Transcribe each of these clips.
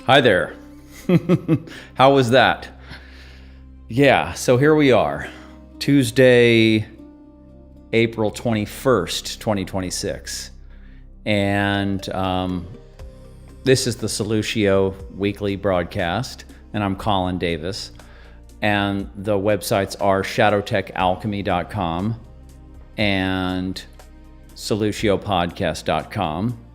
Hi there. How was that? Yeah, so here we are. Tuesday, April 21st, 2026. And this is the Solutio weekly broadcast, and I'm Colin Davis. And the websites are shadowtechalchemy.com and soluciopodcast.com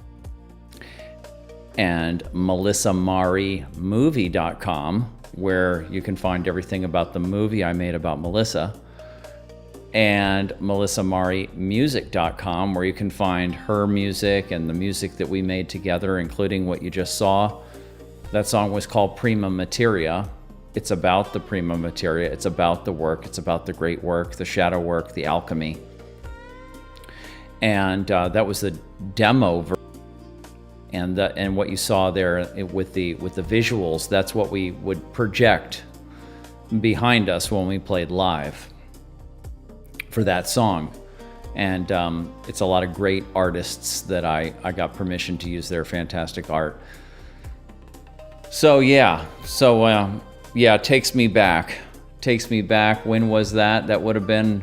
and melissamarimovie.com, where you can find everything about the movie I made about Melissa, and melissamarimusic.com, where you can find her music and the music that we made together, including what you just saw. That song was called Prima Materia. It's about the prima materia. It's about the work. It's about the great work, the shadow work, the alchemy. And that was the demo version. And what you saw there with the visuals, that's what we would project behind us when we played live for that song. And it's a lot of great artists that I got permission to use their fantastic art. So yeah, it takes me back. When was that? That would have been,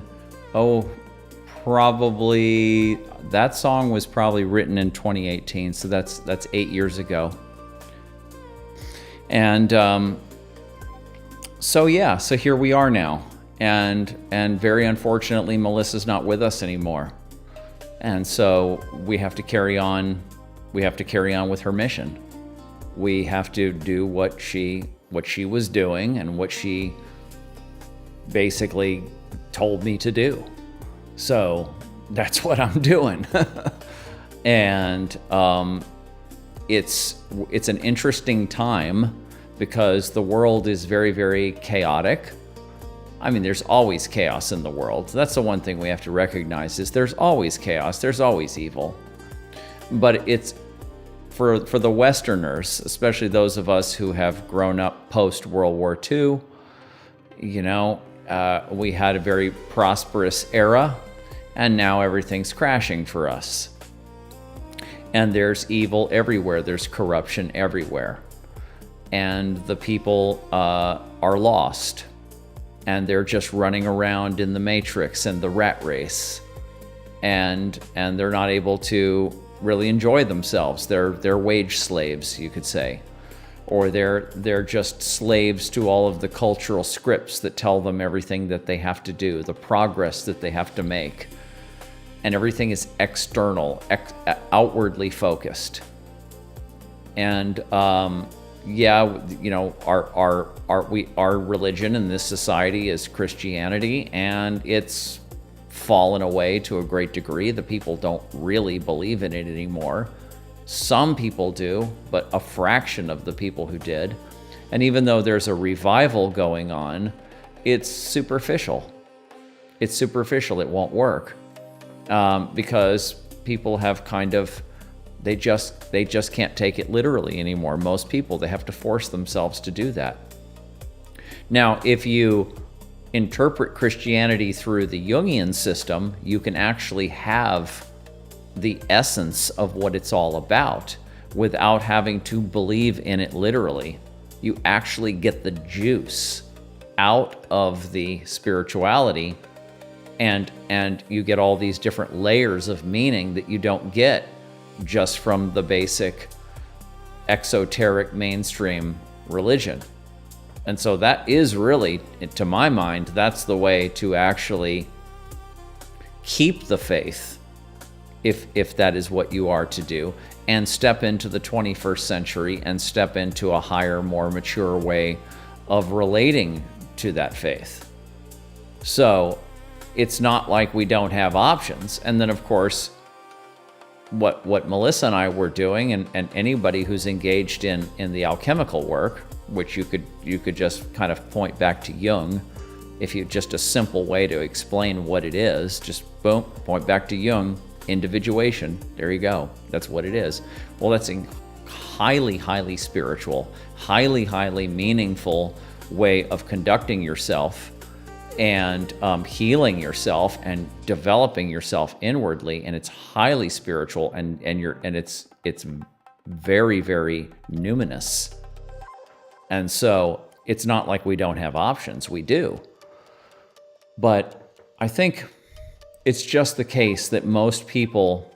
probably, that song was probably written in 2018, so that's 8 years ago. And so here we are now, and very unfortunately Melissa's not with us anymore, and so we have to carry on with her mission. We have to do what she was doing and what she basically told me to do. So that's what I'm doing. And it's an interesting time because the world is very, very chaotic. I mean, there's always chaos in the world. That's the one thing we have to recognize, is there's always chaos, there's always evil. But it's for the Westerners, especially those of us who have grown up post-World War II, we had a very prosperous era, and now everything's crashing for us. And there's evil everywhere, there's corruption everywhere. And the people are lost, and they're just running around in the matrix and the rat race. And they're not able to really enjoy themselves. They're wage slaves, you could say. Or they're just slaves to all of the cultural scripts that tell them everything that they have to do, the progress that they have to make. And everything is external, outwardly focused. And our religion in this society is Christianity, and it's fallen away to a great degree. The people don't really believe in it anymore. Some people do, but a fraction of the people who did. And even though there's a revival going on, it's superficial. It won't work. Because people have they just can't take it literally anymore. Most people, they have to force themselves to do that. Now, if you interpret Christianity through the Jungian system, you can actually have the essence of what it's all about without having to believe in it literally. You actually get the juice out of the spirituality, and you get all these different layers of meaning that you don't get just from the basic exoteric mainstream religion. And so that is really, to my mind, that's the way to actually keep the faith, if that is what you are to do, and step into the 21st century and step into a higher, more mature way of relating to that faith. So it's not like we don't have options. And then, of course, what Melissa and I were doing, and anybody who's engaged in the alchemical work, which you could just kind of point back to Jung, if you just a simple way to explain what it is, just boom, point back to Jung, individuation, there you go, that's what it is. Well, that's a highly, highly spiritual, highly, highly meaningful way of conducting yourself and healing yourself and developing yourself inwardly, and it's highly spiritual, and it's very, very numinous. And so it's not like we don't have options. We do. But I think it's just the case that most people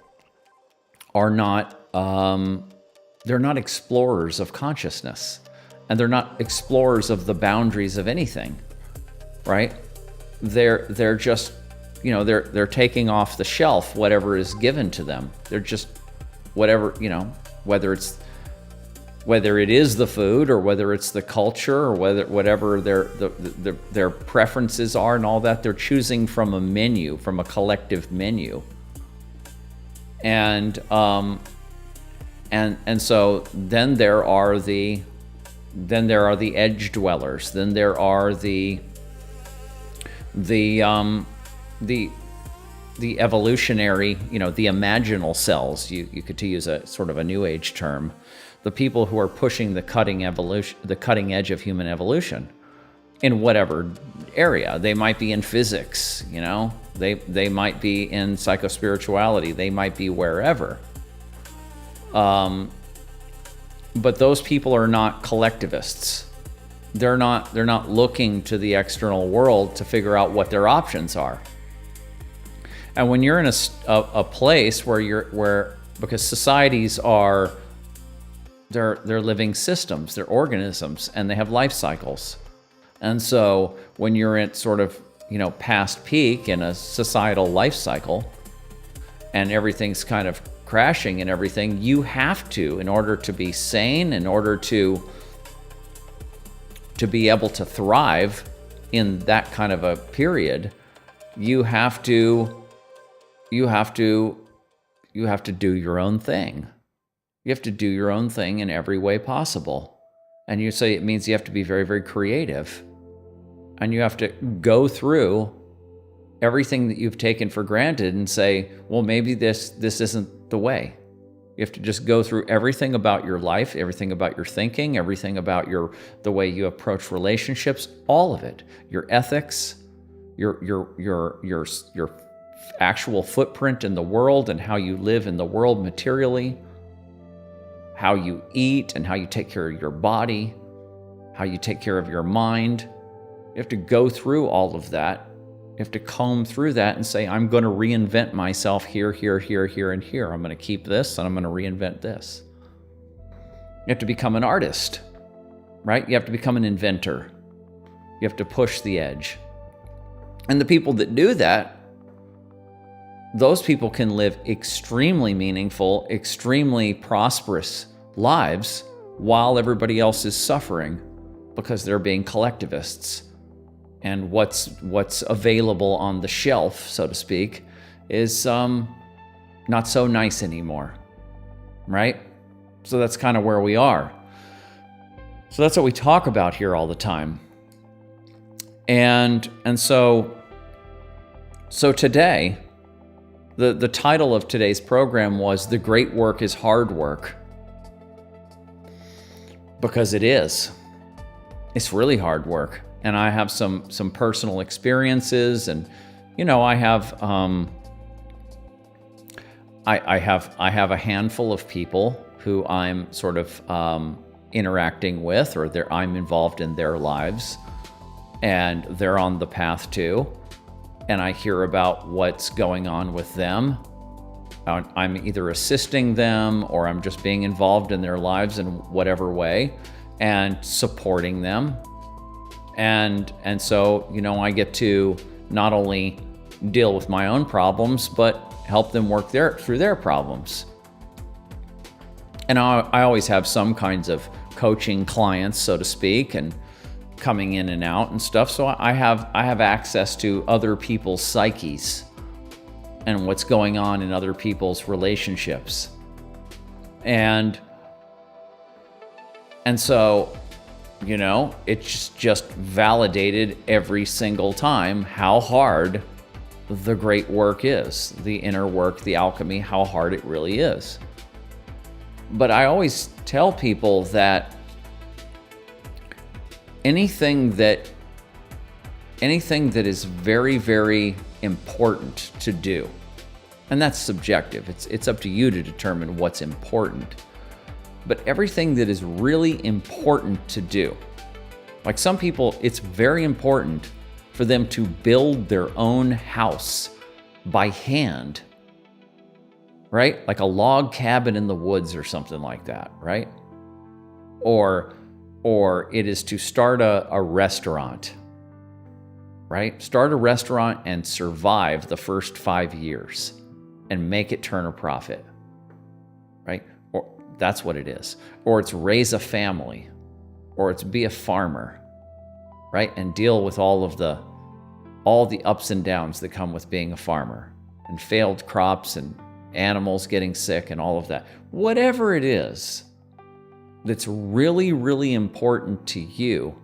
are not, they're not explorers of consciousness. And they're not explorers of the boundaries of anything, right? They're just, they're taking off the shelf whatever is given to them. They're just whatever, whether it is the food or whether it's the culture or whatever their preferences are and all that, they're choosing from a menu, from a collective menu. And so then there are the edge dwellers. Then there are the evolutionary, the imaginal cells. You could use a sort of a new age term. The people who are pushing the cutting edge of human evolution in whatever area. They might be in physics, they might be in psychospirituality, they might be wherever. But those people are not collectivists. They're not looking to the external world to figure out what their options are. And when you're in a place where because societies are, they're living systems, they're organisms, and they have life cycles. And so when you're at sort of, past peak in a societal life cycle and everything's kind of crashing and everything, you have to, in order to be sane, in order to be able to thrive in that kind of a period, you have to do your own thing. You have to do your own thing in every way possible. And you say it means you have to be very, very creative. And you have to go through everything that you've taken for granted and say, well, maybe this isn't the way. You have to just go through everything about your life, everything about your thinking, everything about the way you approach relationships, all of it. Your ethics, your actual footprint in the world and how you live in the world materially, how you eat and how you take care of your body, how you take care of your mind. You have to go through all of that. You have to comb through that and say, I'm going to reinvent myself here, here, here, here, and here. I'm going to keep this and I'm going to reinvent this. You have to become an artist, right? You have to become an inventor. You have to push the edge. And the people that do that, those people can live extremely meaningful, extremely prosperous lives while everybody else is suffering because they're being collectivists. And what's available on the shelf, so to speak, is not so nice anymore, right? So that's kind of where we are. So that's what we talk about here all the time. And so today, the title of today's program was "The Great Work is Hard Work." Because it is. It's really hard work. And I have some personal experiences, and I have I have a handful of people who I'm sort of interacting with, or I'm involved in their lives, and they're on the path too. And I hear about what's going on with them. I'm either assisting them or I'm just being involved in their lives in whatever way and supporting them. And so, I get to not only deal with my own problems, but help them work through their problems. And I always have some kinds of coaching clients, so to speak, and coming in and out and stuff. So I have access to other people's psyches and what's going on in other people's relationships. And so, it's just validated every single time how hard the great work is, the inner work, the alchemy, how hard it really is. But I always tell people that anything that is very, very important to do, and that's subjective. It's up to you to determine what's important. but everything that is really important to do. Like some people, it's very important for them to build their own house by hand, right? Like a log cabin in the woods or something like that, right? Or it is to start a restaurant, right? Start a restaurant and survive the first 5 years and make it turn a profit, right? Or that's what it is. Or it's raise a family, or it's be a farmer, right? And deal with all the ups and downs that come with being a farmer, and failed crops and animals getting sick and all of that. Whatever it is that's really, really important to you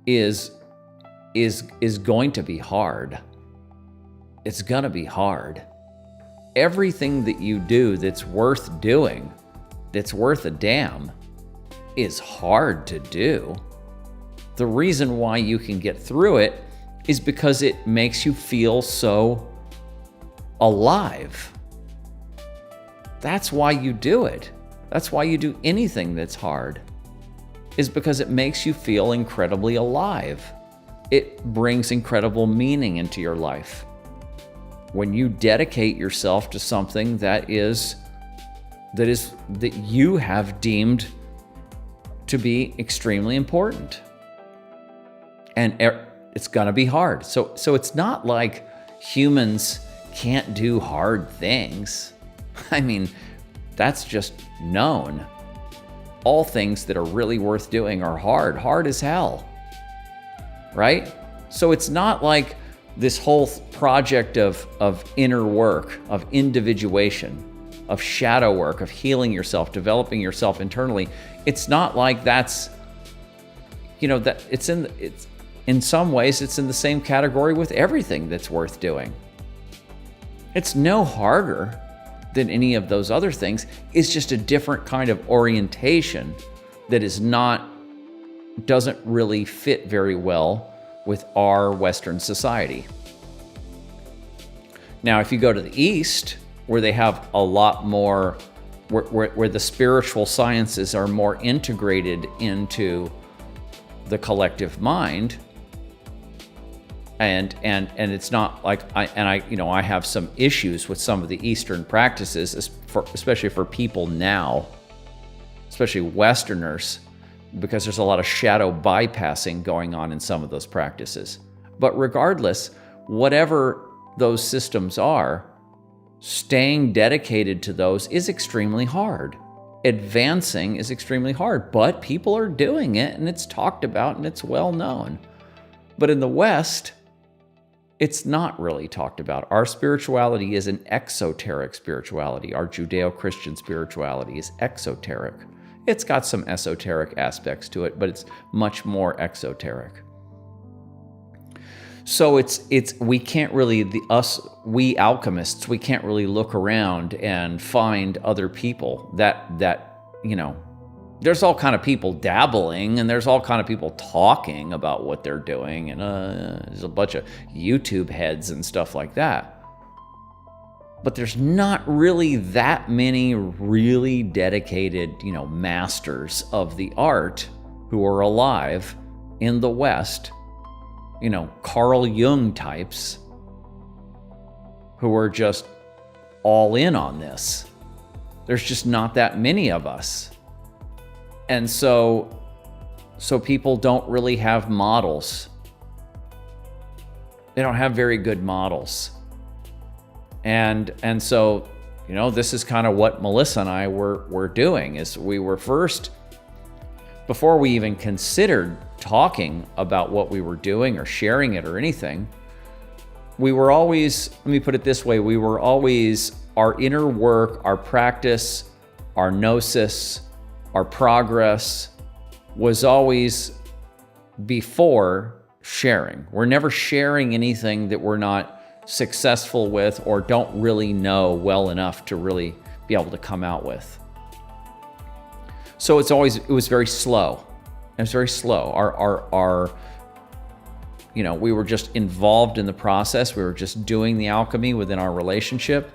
is going to be hard. It's going to be hard. Everything that you do that's worth doing, that's worth a damn, is hard to do. The reason why you can get through it is because it makes you feel so alive. That's why you do it. That's why you do anything that's hard, is because it makes you feel incredibly alive. It brings incredible meaning into your life. When you dedicate yourself to something that you have deemed to be extremely important. And it's gonna be hard. So it's not like humans can't do hard things. I mean, that's just known. All things that are really worth doing are hard as hell, right? So it's not like this whole project of inner work, of individuation, of shadow work, of healing yourself, developing yourself internally. It's not like that's, that it's in some ways it's in the same category with everything that's worth doing. It's no harder than any of those other things. It's just a different kind of orientation that doesn't really fit very well with our Western society. Now, if you go to the East, where they have a lot more, where the spiritual sciences are more integrated into the collective mind, and it's not like I have some issues with some of the Eastern practices, especially for people now, especially Westerners, because there's a lot of shadow bypassing going on in some of those practices. But regardless, whatever those systems are, staying dedicated to those is extremely hard. Advancing is extremely hard, but people are doing it, and it's talked about and it's well known. But in the West, it's not really talked about. Our spirituality is an exoteric spirituality. Our Judeo-Christian spirituality is exoteric. It's got some esoteric aspects to it, but it's much more exoteric. So we can't really, we alchemists, we can't really look around and find other people that there's all kind of people dabbling, and there's all kind of people talking about what they're doing, and there's a bunch of YouTube heads and stuff like that. But there's not really that many really dedicated, masters of the art who are alive in the West. Carl Jung types who are just all in on this. There's just not that many of us. And so people don't really have models. They don't have very good models. And so, this is kind of what Melissa and I were doing, is we were first, before we even considered talking about what we were doing or sharing it or anything, we were always, let me put it this way, we were always, our inner work, our practice, our gnosis, our progress was always before sharing. We're never sharing anything that we're not successful with or don't really know well enough to really be able to come out with. So it was very slow. It was very slow. We were just involved in the process. We were just doing the alchemy within our relationship.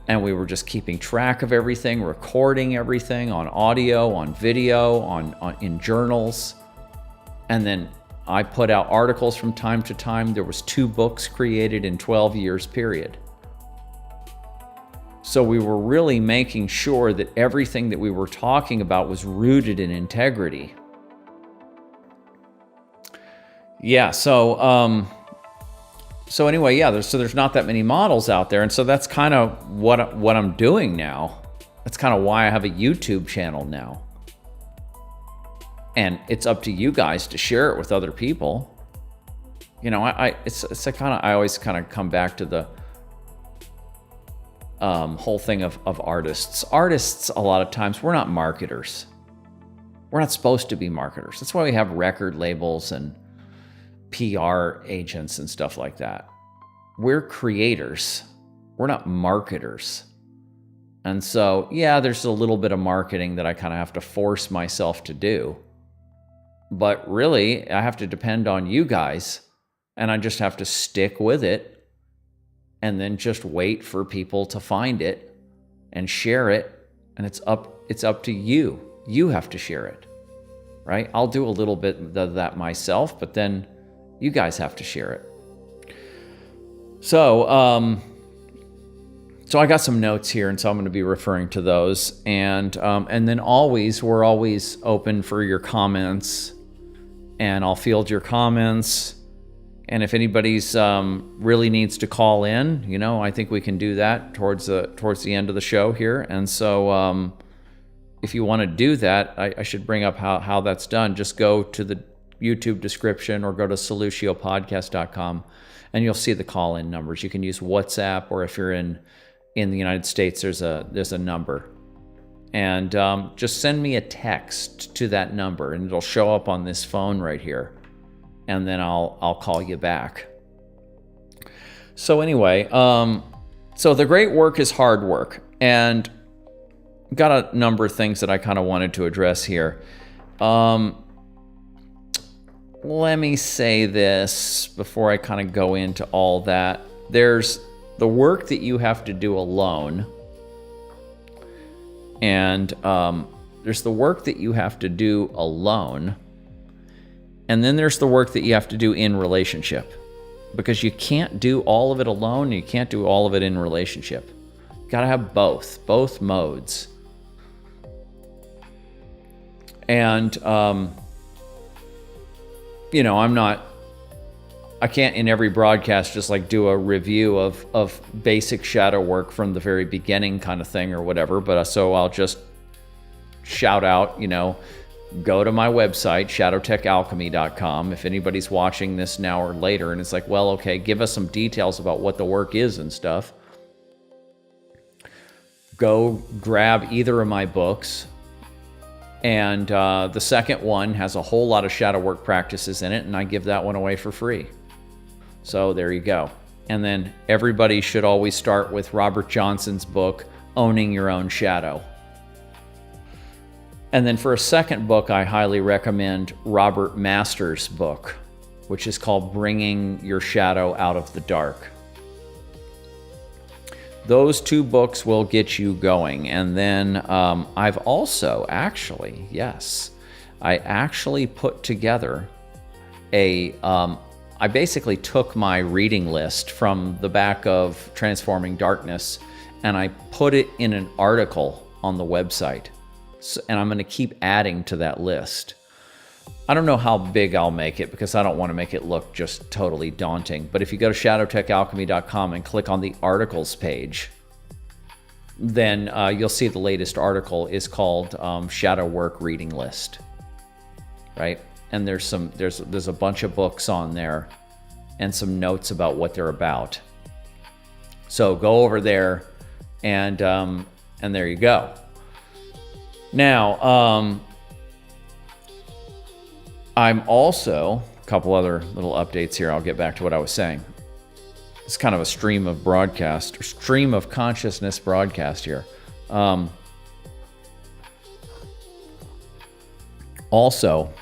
And we were just keeping track of everything, recording everything on audio, on video, in journals. And then I put out articles from time to time. There was 2 books created in 12 years period. So we were really making sure that everything that we were talking about was rooted in integrity. Yeah, so anyway, yeah, there's not that many models out there, and so that's kind of what I'm doing now. That's kind of why I have a YouTube channel now. And it's up to you guys to share it with other people. You know, I always kind of come back to the whole thing of artists. Artists, a lot of times, we're not marketers. We're not supposed to be marketers. That's why we have record labels and PR agents and stuff like that. We're creators. We're not marketers. And so, yeah, there's a little bit of marketing that I kind of have to force myself to do. But really, I have to depend on you guys, and I just have to stick with it and then just wait for people to find it and share it. And it's up to you. You have to share it, right? I'll do a little bit of that myself, but then you guys have to share it. So I got some notes here, and so I'm going to be referring to those. And then we're always open for your comments, and I'll field your comments. And if anybody's really needs to call in, you know, I think we can do that towards the end of the show here. And so if you want to do that, I should bring up how that's done. Just go to the YouTube description or go to soluciopodcast.com, and you'll see the call-in numbers. You can use WhatsApp, or if you're in the United States, there's a number. And just send me a text to that number, and it'll show up on this phone right here. And then I'll call you back. So anyway, so the great work is hard work, and got a number of things that I kind of wanted to address here. Let me say this before I kind of go into all that. There's the work that you have to do alone, and there's the work that you have to do alone. And then there's the work that you have to do in relationship, because you can't do all of it alone, and you can't do all of it in relationship. You gotta have both modes. And, you know, I can't in every broadcast just like do a review of basic shadow work from the very beginning kind of thing or whatever, but so I'll just shout out, you know, go to my website, shadowtechalchemy.com. If anybody's watching this now or later and it's like, well, okay, give us some details about what the work is and stuff. Go grab either of my books. And the second one has a whole lot of shadow work practices in it, and I give that one away for free. So there you go. And then everybody should always start with Robert Johnson's book, Owning Your Own Shadow. And then for a second book, I highly recommend Robert Masters' book, which is called Bringing Your Shadow Out of the Dark. Those 2 books will get you going. And then I've also actually put together I basically took my reading list from the back of Transforming Darkness, and I put it in an article on the website. And I'm going to keep adding to that list. I don't know how big I'll make it, because I don't want to make it look just totally daunting. But if you go to shadowtechalchemy.com and click on the articles page, then you'll see the latest article is called Shadow Work Reading List, right? And there's a bunch of books on there and some notes about what they're about. So go over there, and there you go. Now, I'm also, a couple other little updates here. I'll get back to what I was saying. It's kind of a stream of consciousness broadcast here. Also,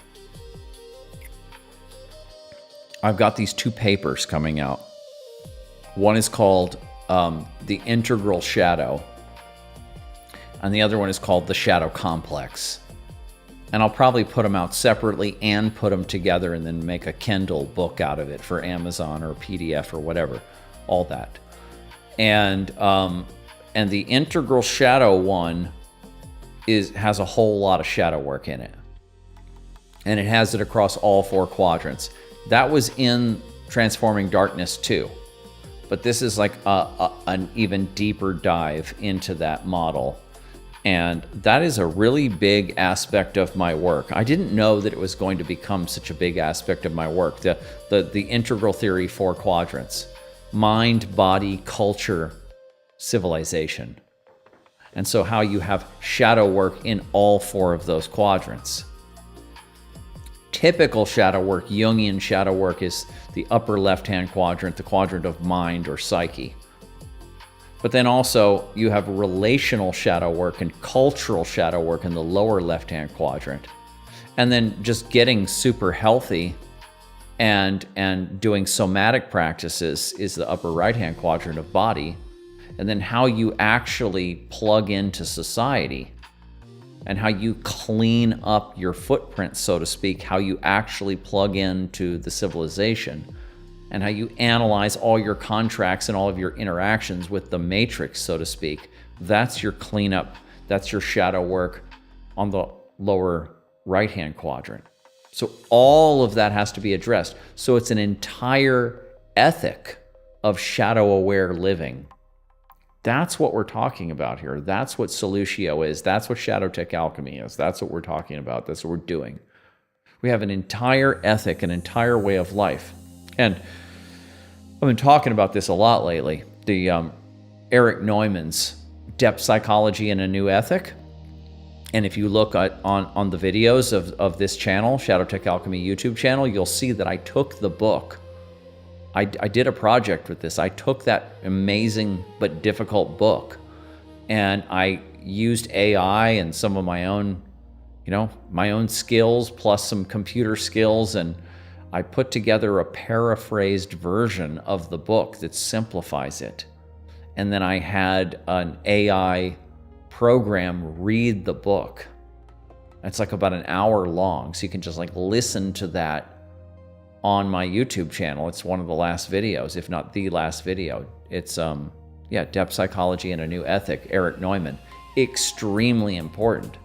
I've got these 2 papers coming out. One is called the integral shadow, and the other one is called the shadow complex. And I'll probably put them out separately and put them together and then make a Kindle book out of it for Amazon or PDF or whatever, all that. And the integral shadow one has a whole lot of shadow work in it. And it has it across all 4 quadrants. That was in Transforming Darkness too. But this is like an even deeper dive into that model. And that is a really big aspect of my work. I didn't know that it was going to become such a big aspect of my work. The integral theory 4 quadrants: mind, body, culture, civilization. And so how you have shadow work in all 4 of those quadrants. Typical shadow work, Jungian shadow work, is the upper left-hand quadrant, the quadrant of mind or psyche. But then also you have relational shadow work and cultural shadow work in the lower left-hand quadrant. And then just getting super healthy and doing somatic practices is the upper right-hand quadrant of body. And then how you actually plug into society and how you clean up your footprint, so to speak, how you actually plug into the civilization, and how you analyze all your contracts and all of your interactions with the matrix, so to speak. That's your cleanup. That's your shadow work on the lower right-hand quadrant. So all of that has to be addressed. So it's an entire ethic of shadow-aware living. That's what we're talking about here. That's what Solutio is. That's what Shadow Tech Alchemy is. That's what we're talking about. That's what we're doing. We have an entire ethic, an entire way of life. And I've been talking about this a lot lately. The Erich Neumann's Depth Psychology and a New Ethic. And if you look on the videos of this channel, Shadow Tech Alchemy YouTube channel, you'll see that I took the book. I did a project with this. I took that amazing but difficult book, and I used AI and some of my own, my own skills plus some computer skills, and I put together a paraphrased version of the book that simplifies it. And then I had an AI program read the book. It's like about an hour long, so you can just listen to that on my YouTube channel. It's one of the last videos, if not the last video. It's Depth Psychology and a New Ethic, Erich Neumann. Extremely important.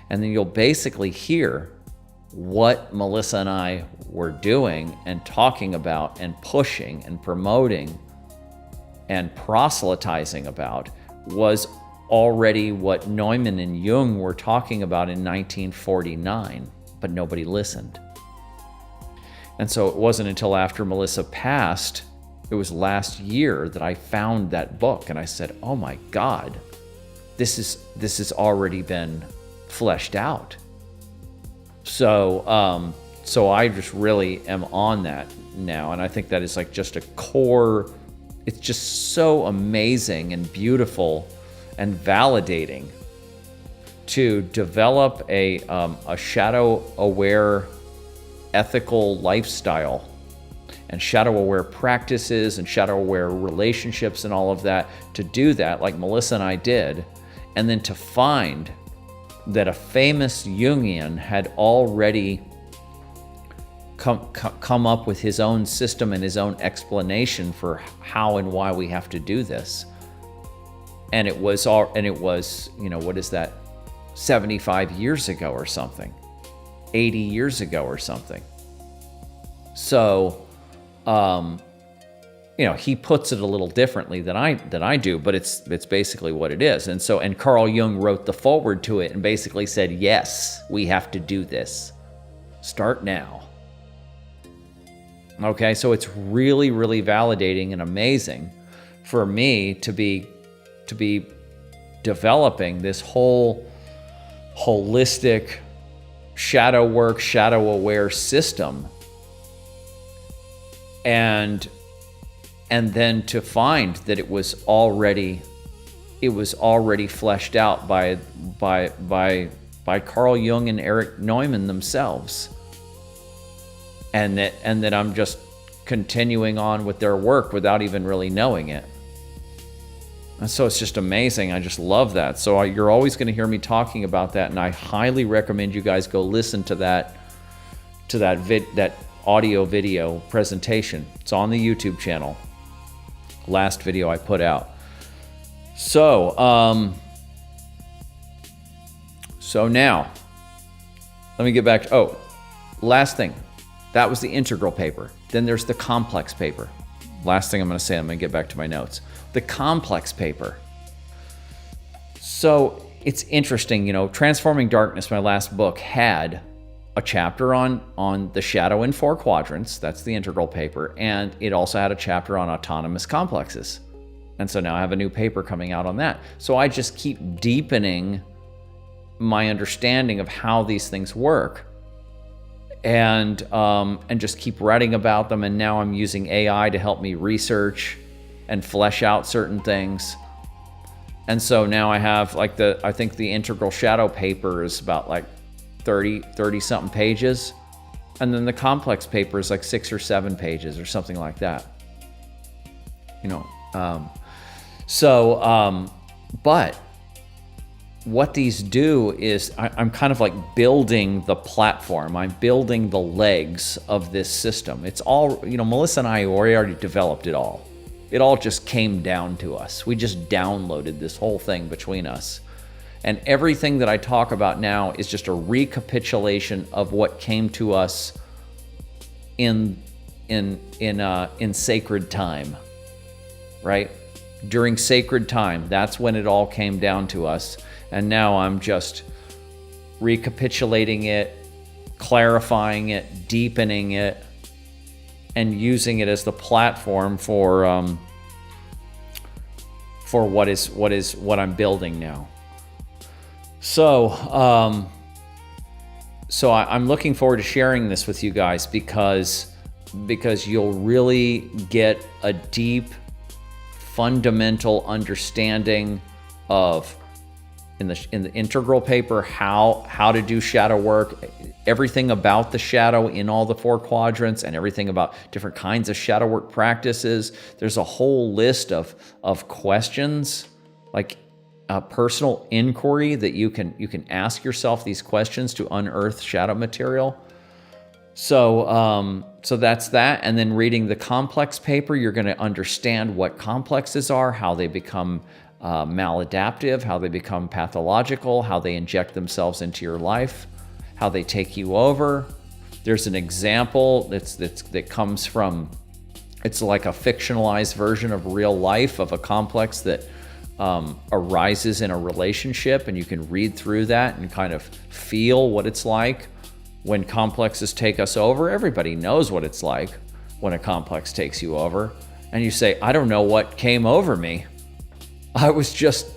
And then you'll basically hear what Melissa and I were doing and talking about and pushing and promoting and proselytizing about was already what Neumann and Jung were talking about in 1949, but nobody listened. And so it wasn't until after Melissa passed, it was last year, that I found that book, and I said, oh my God, this has already been fleshed out. So I just really am on that now, and I think that is just a core. It's just so amazing and beautiful and validating to develop a shadow-aware ethical lifestyle and shadow-aware practices and shadow-aware relationships and all of that, to do that like Melissa and I did, and then to find that a famous Jungian had already come up with his own system and his own explanation for how and why we have to do this. And it was, what is that, 75 years ago or something. 80 years ago or something. So, he puts it a little differently than I do, but it's basically what it is. And Carl Jung wrote the foreword to it and basically said, yes, we have to do this. Start now. Okay, so it's really, really validating and amazing for me to be developing this whole holistic shadow work, shadow aware system, and then to find that it was already fleshed out by Carl Jung and Erich Neumann themselves, and that I'm just continuing on with their work without even really knowing it. And so it's just amazing. I just love that. So you're always going to hear me talking about that, and I highly recommend you guys go listen to that audio video presentation. It's on the YouTube channel. Last video I put out. So now let me get back to, last thing. That was the integral paper. Then there's the complex paper. Last thing I'm going to say, I'm going to get back to my notes. The complex paper. So it's interesting, Transforming Darkness, my last book, had a chapter on the shadow in 4 quadrants. That's the integral paper. And it also had a chapter on autonomous complexes. And so now I have a new paper coming out on that. So I just keep deepening my understanding of how these things work. And just keep writing about them. And now I'm using AI to help me research and flesh out certain things. And so now I have I think the integral shadow paper is about 30 something pages. And then the complex paper is 6 or 7 pages or something like that. But what these do is I'm kind of building the platform. I'm building the legs of this system. It's all, Melissa and I already developed it all. It all just came down to us. We just downloaded this whole thing between us. And everything that I talk about now is just a recapitulation of what came to us in sacred time, right? During sacred time, that's when it all came down to us. And now I'm just recapitulating it, clarifying it, deepening it, and using it as the platform for what I'm building now. So I'm looking forward to sharing this with you guys because you'll really get a deep, fundamental understanding of in the integral paper how to do shadow work, everything about the shadow in all the 4 quadrants, and everything about different kinds of shadow work practices. There's a whole list of questions, personal inquiry that you can ask yourself these questions to unearth shadow material. So that's that. And then reading the complex paper, you're going to understand what complexes are, how they become maladaptive, how they become pathological, how they inject themselves into your life, how they take you over. There's an example that comes from, it's like a fictionalized version of real life of a complex that arises in a relationship, and you can read through that and kind of feel what it's like when complexes take us over. Everybody knows what it's like when a complex takes you over, and you say, I don't know what came over me. I was just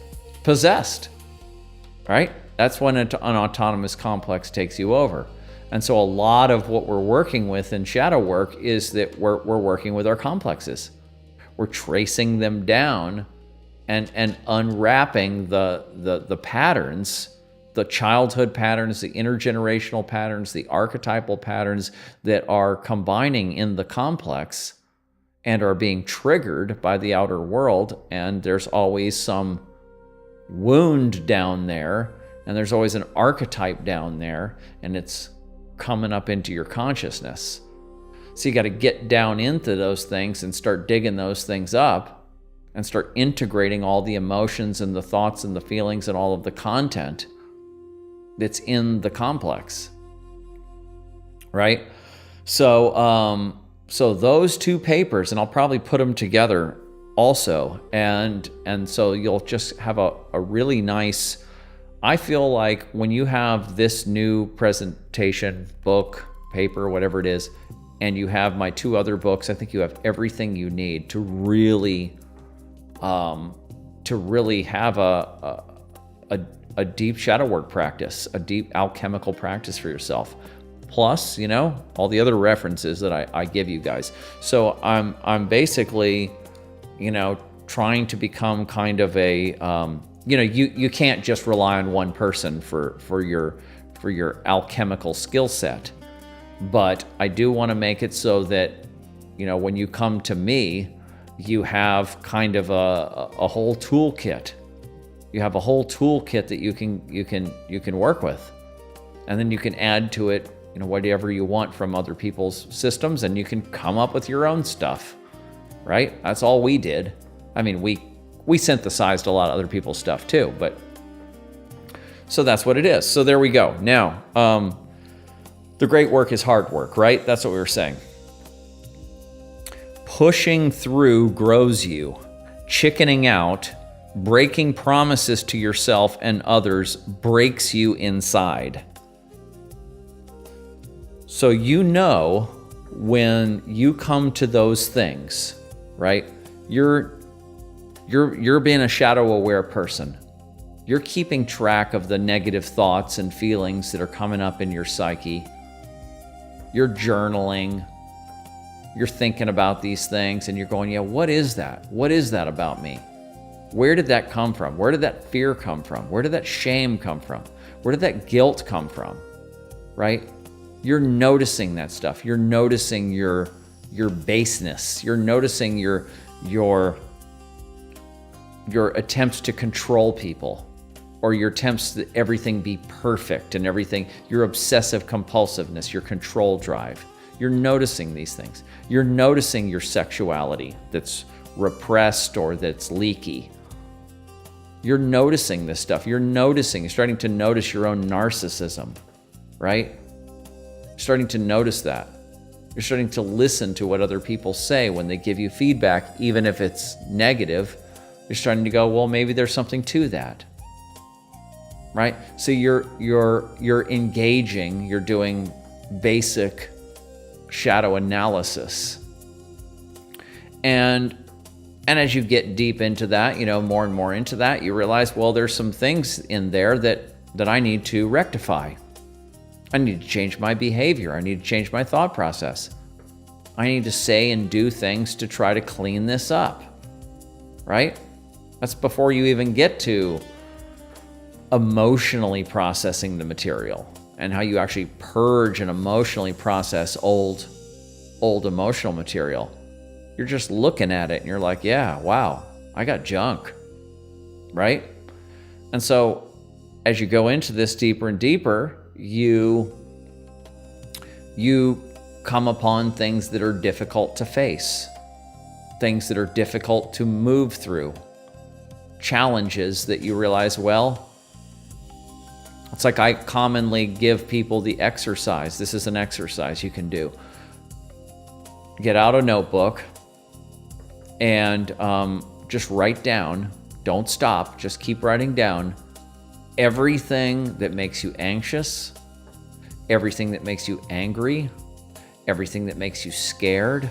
possessed, right? That's when an autonomous complex takes you over. And so a lot of what we're working with in shadow work is that we're working with our complexes. We're tracing them down and unwrapping the patterns, the childhood patterns, the intergenerational patterns, the archetypal patterns that are combining in the complex and are being triggered by the outer world. And there's always some wound down there, and there's always an archetype down there, and it's coming up into your consciousness. So you got to get down into those things and start digging those things up and start integrating all the emotions and the thoughts and the feelings and all of the content that's in the complex, right? So those 2 papers, and I'll probably put them together also, and so you'll just have a really nice, I feel like when you have this new presentation, book, paper, whatever it is, and you have my 2 other books, I think you have everything you need to really have a deep shadow work practice, a deep alchemical practice for yourself. Plus, all the other references that I give you guys. So I'm basically, trying to become kind of a, you can't just rely on one person for your alchemical skill set. But I do want to make it so that, when you come to me, you have kind of a whole toolkit. You have a whole toolkit that you can work with, and then you can add to it, whatever you want from other people's systems, and you can come up with your own stuff, right? That's all we did. I mean, we synthesized a lot of other people's stuff too, but so that's what it is. So there we go. Now, the great work is hard work, right? That's what we were saying. Pushing through grows you. Chickening out, breaking promises to yourself and others breaks you inside. So when you come to those things, right? You're being a shadow-aware person. You're keeping track of the negative thoughts and feelings that are coming up in your psyche. You're journaling. You're thinking about these things, and you're going, yeah, what is that? What is that about me? Where did that come from? Where did that fear come from? Where did that shame come from? Where did that guilt come from? Right? You're noticing that stuff. You're noticing your baseness. You're noticing your attempts to control people, or your attempts that everything be perfect and everything, your obsessive compulsiveness, your control drive. You're noticing these things. You're noticing your sexuality that's repressed or that's leaky. You're noticing this stuff. You're starting to notice your own narcissism, right? You're starting to notice that. You're starting to listen to what other people say when they give you feedback, even if it's negative. You're starting to go, well, maybe there's something to that, right? So you're engaging. You're doing basic shadow analysis, and as you get deep into that, more and more into that, you realize, well, there's some things in there that I need to rectify. I need to change my behavior. I need to change my thought process. I need to say and do things to try to clean this up, right? That's before you even get to emotionally processing the material and how you actually purge and emotionally process old emotional material. You're just looking at it and you're like, yeah, wow, I got junk, right? And so as you go into this deeper and deeper, you come upon things that are difficult to face, things that are difficult to move through, challenges that you realize, well, it's like I commonly give people the exercise. This is an exercise you can do. Get out a notebook and just write down. Don't stop. Just keep writing down everything that makes you anxious, everything that makes you angry, everything that makes you scared,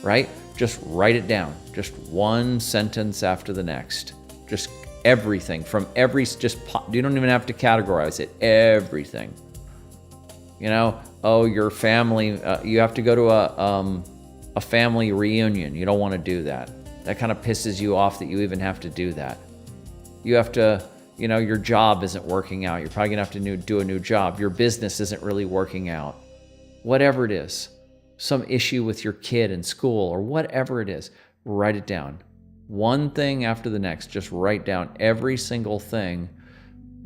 right? Just write it down. Just one sentence after the next. Just everything from you don't even have to categorize it. Everything. Your family, you have to go to a family reunion. You don't want to do that. That kind of pisses you off that you even have to do that. You have to, your job isn't working out. You're probably gonna have to do a new job. Your business isn't really working out. Whatever it is, some issue with your kid in school or whatever it is, write it down. One thing after the next, just write down every single thing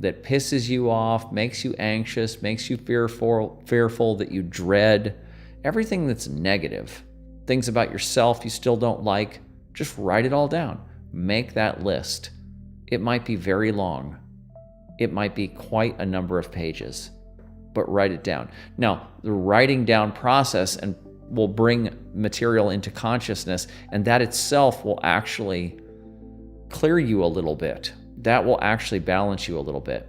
that pisses you off, makes you anxious, makes you fearful that you dread, everything that's negative, things about yourself you still don't like, just write it all down. Make that list. It might be very long. It might be quite a number of pages, but write it down. Now, the writing down process will bring material into consciousness, and that itself will actually clear you a little bit. That will actually balance you a little bit.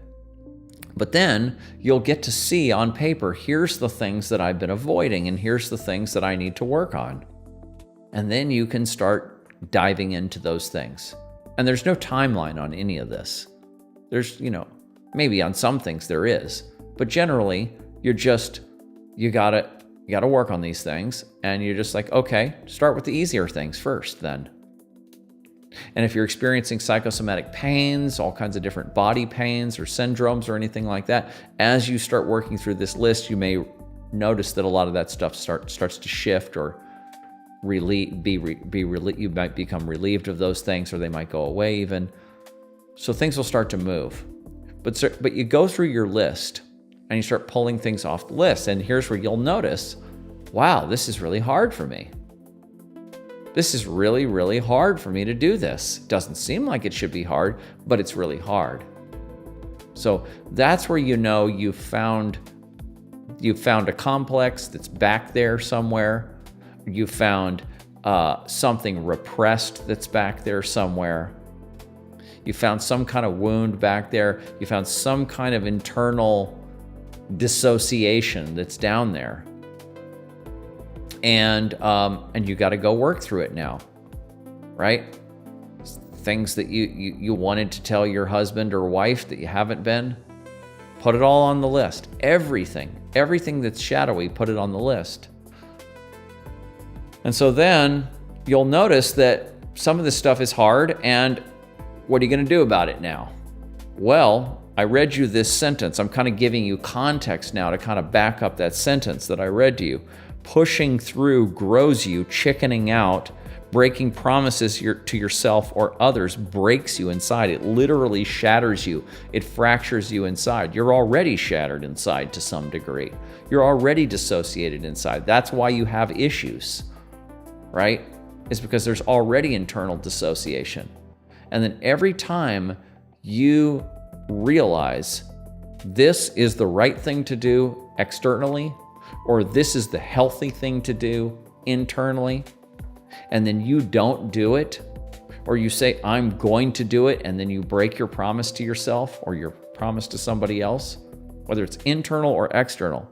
But then you'll get to see on paper, here's the things that I've been avoiding, and here's the things that I need to work on. And then you can start diving into those things. And there's no timeline on any of this. There's, maybe on some things there is, but generally you gotta work on these things, and you're just like, okay, start with the easier things first then. And if you're experiencing psychosomatic pains, all kinds of different body pains or syndromes or anything like that, as you start working through this list, you may notice that a lot of that stuff starts to shift or you might become relieved of those things, or they might go away even. So things will start to move. But you go through your list and you start pulling things off the list. And here's where you'll notice, wow, this is really hard for me. This is really, really hard for me to do this. Doesn't seem like it should be hard, but it's really hard. So that's where you know you've found a complex that's back there somewhere. You found something repressed that's back there somewhere. You found some kind of wound back there. You found some kind of internal dissociation that's down there. And you got to go work through it now, right? Things that you wanted to tell your husband or wife that you haven't been, put it all on the list. Everything that's shadowy, put it on the list. And so then you'll notice that some of this stuff is hard, and what are you going to do about it now? Well, I read you this sentence. I'm kind of giving you context now to kind of back up that sentence that I read to you. Pushing through grows you, chickening out, breaking promises to yourself or others breaks you inside. It literally shatters you. It fractures you inside. You're already shattered inside to some degree. You're already dissociated inside. That's why you have issues, right? It's because there's already internal dissociation. And then every time you realize this is the right thing to do externally, or this is the healthy thing to do internally, and then you don't do it, or you say, I'm going to do it, and then you break your promise to yourself or your promise to somebody else, whether it's internal or external.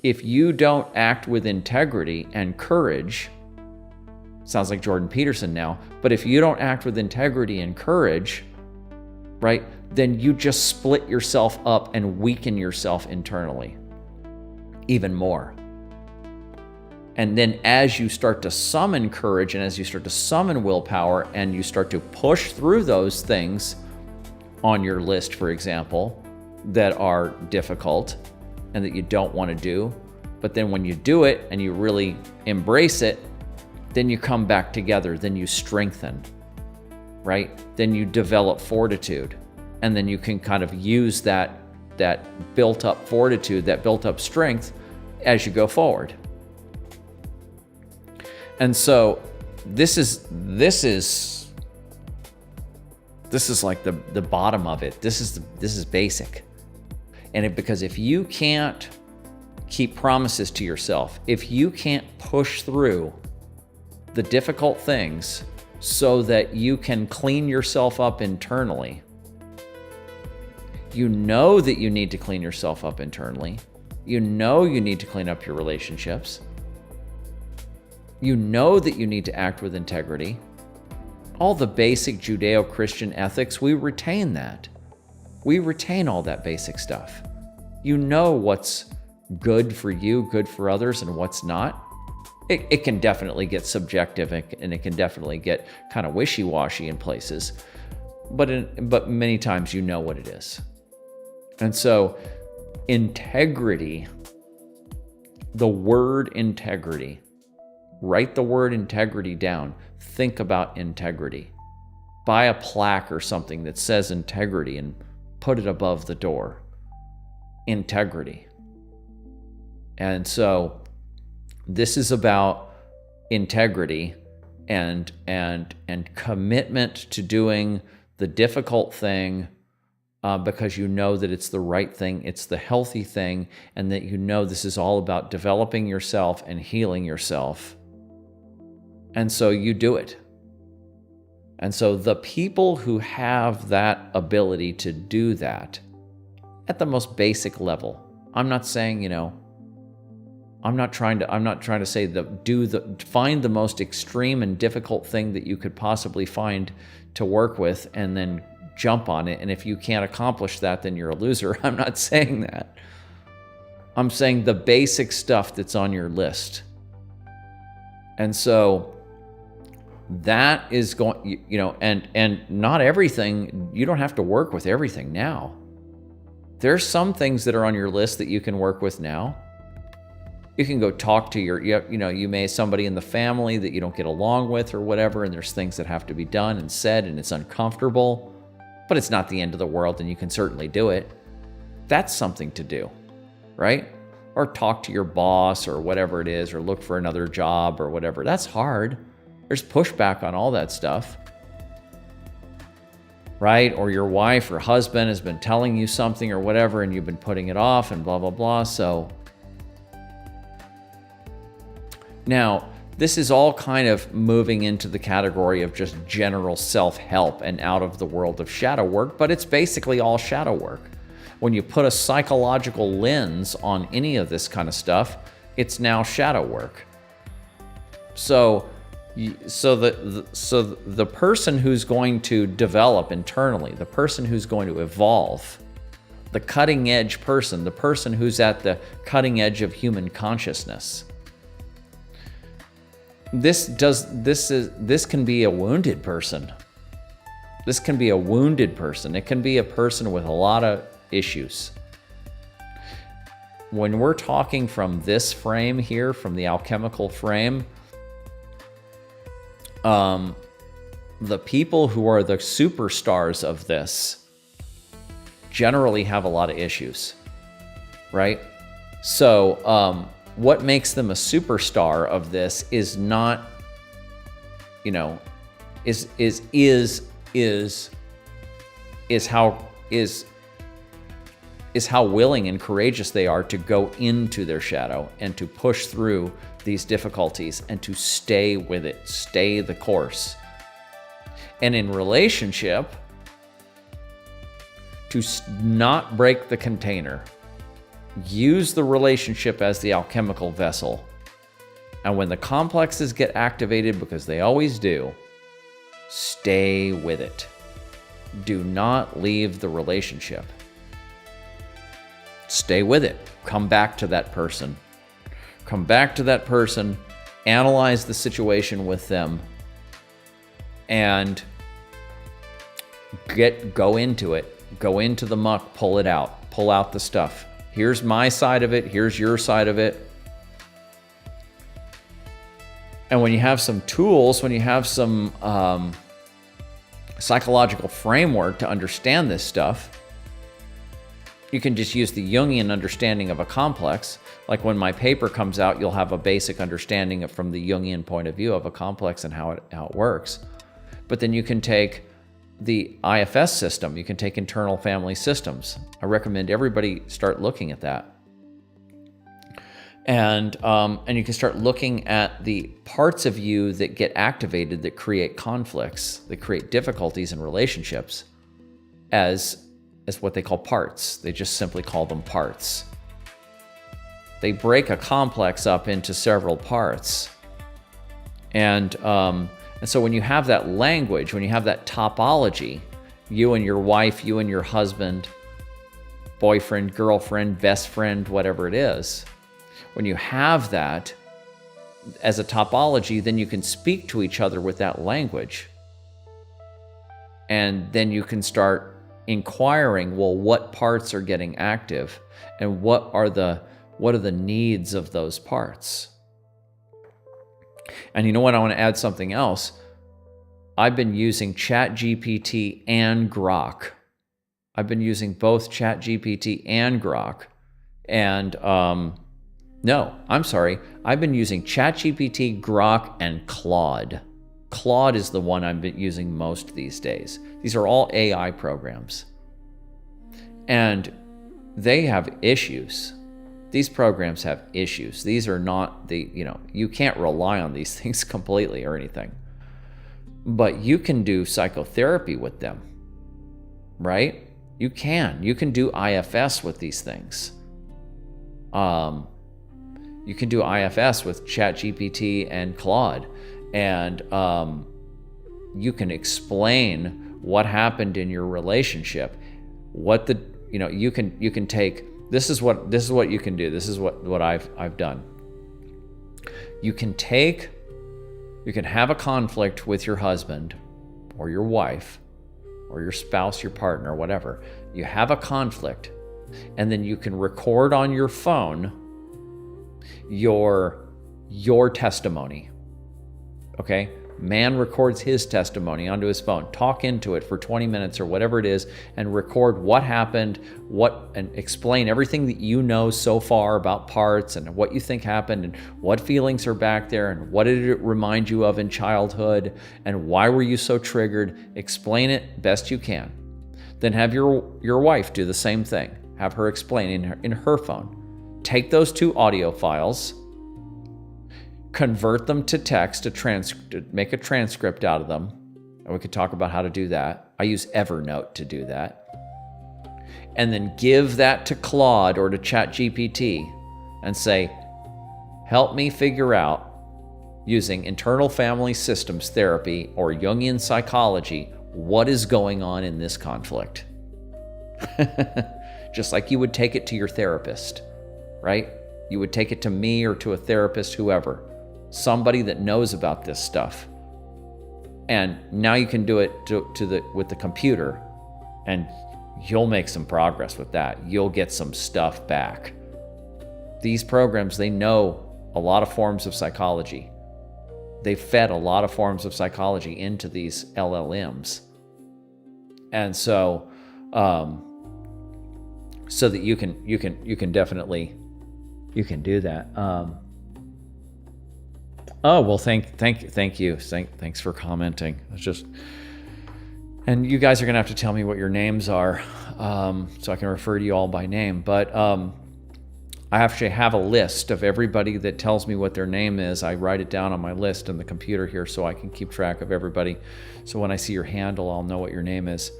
If you don't act with integrity and courage, sounds like Jordan Peterson now, but if you don't act with integrity and courage, right, then you just split yourself up and weaken yourself internally even more. And then as you start to summon courage and as you start to summon willpower and you start to push through those things on your list, for example, that are difficult and that you don't want to do, but then when you do it and you really embrace it, then you come back together, then you strengthen, right? Then you develop fortitude, and then you can kind of use that built up fortitude, that built up strength as you go forward. And so this is like the bottom of it. This is basic. And because if you can't keep promises to yourself, if you can't push through the difficult things so that you can clean yourself up internally, you know that you need to clean yourself up internally. You know you need to clean up your relationships. You know that you need to act with integrity. All the basic Judeo-Christian ethics, we retain that. We retain all that basic stuff. You know what's good for you, good for others, and what's not. It can definitely get subjective, and it can definitely get kind of wishy-washy in places, but many times you know what it is. And so integrity, the word integrity, write the word integrity down. Think about integrity. Buy a plaque or something that says integrity and put it above the door. Integrity. And so this is about integrity and commitment to doing the difficult thing because you know that it's the right thing, it's the healthy thing, and that you know this is all about developing yourself and healing yourself. And so you do it. And so the people who have that ability to do that at the most basic level, I'm not saying, I'm not trying to say find the most extreme and difficult thing that you could possibly find to work with and then jump on it. And if you can't accomplish that, then you're a loser. I'm not saying that. I'm saying the basic stuff that's on your list. And so that is going, and not everything, you don't have to work with everything now. There's some things that are on your list that you can work with now. You can go talk to you may somebody in the family that you don't get along with or whatever, and there's things that have to be done and said, and it's uncomfortable, but it's not the end of the world, and you can certainly do it. That's something to do, right? Or talk to your boss or whatever it is, or look for another job or whatever. That's hard. There's pushback on all that stuff, right? Or your wife or husband has been telling you something or whatever, and you've been putting it off and blah, blah, blah. So now, this is all kind of moving into the category of just general self-help and out of the world of shadow work, but it's basically all shadow work. When you put a psychological lens on any of this kind of stuff, it's now shadow work. So the person who's going to develop internally, the person who's going to evolve, the cutting edge person, the person who's at the cutting edge of human consciousness, this can be a wounded person. This can be a wounded person. It can be a person with a lot of issues. When we're talking from this frame here, from the alchemical frame, the people who are the superstars of this generally have a lot of issues, right? So, what makes them a superstar of this is not, how willing and courageous they are to go into their shadow and to push through these difficulties and to stay with it, stay the course. And in relationship, to not break the container. Use the relationship as the alchemical vessel. And when the complexes get activated, because they always do, stay with it. Do not leave the relationship. Stay with it. Come back to that person. Come back to that person. Analyze the situation with them. And go into it. Go into the muck. Pull it out. Pull out the stuff. Here's my side of it. Here's your side of it. And when you have some tools, when you have some psychological framework to understand this stuff, you can just use the Jungian understanding of a complex. Like when my paper comes out, you'll have a basic understanding from the Jungian point of view of a complex and how it works. But then you can take the IFS system. You can take internal family systems. I recommend everybody start looking at that. And you can start looking at the parts of you that get activated that create conflicts, that create difficulties in relationships as what they call parts. They just simply call them parts. They break a complex up into several parts. And so when you have that language, when you have that topology, you and your wife, you and your husband, boyfriend, girlfriend, best friend, whatever it is, when you have that as a topology, then you can speak to each other with that language. And then you can start inquiring, well, what parts are getting active and what are the needs of those parts? And you know what? I want to add something else. I've been using ChatGPT and Grok. I've been using both ChatGPT and Grok. And no, I'm sorry. I've been using ChatGPT, Grok, and Claude. Claude is the one I've been using most these days. These are all AI programs. And they have issues. These programs have issues. These are not you can't rely on these things completely or anything. But you can do psychotherapy with them, right? You can do IFS with these things. You can do IFS with ChatGPT and Claude, and you can explain what happened in your relationship. You can take. This is what you can do. This is what I've done. You can have a conflict with your husband or your wife or your spouse, your partner, whatever. You have a conflict, and then you can record on your phone your testimony. Okay? Man records his testimony onto his phone. Talk into it for 20 minutes or whatever it is and record what happened, and explain everything that you know so far about parts and what you think happened and what feelings are back there and what did it remind you of in childhood and why were you so triggered. Explain it best you can. Then have your wife do the same thing. Have her explain in her phone. Take those 2 audio files, convert them to text, to make a transcript out of them. And we could talk about how to do that. I use Evernote to do that. And then give that to Claude or to ChatGPT and say, help me figure out, using internal family systems therapy or Jungian psychology, what is going on in this conflict. Just like you would take it to your therapist, right? You would take it to me or to a therapist, whoever. Somebody that knows about this stuff. And now you can do it with the computer, and you'll make some progress with that. You'll get some stuff back. These programs, they know a lot of forms of psychology. They fed a lot of forms of psychology into these LLMs. And so that you can definitely do that. Oh, well, thank you. Thanks for commenting. It's just, and you guys are going to have to tell me what your names are, so I can refer to you all by name. But I actually have a list of everybody that tells me what their name is. I write it down on my list on the computer here so I can keep track of everybody. So when I see your handle, I'll know what your name is.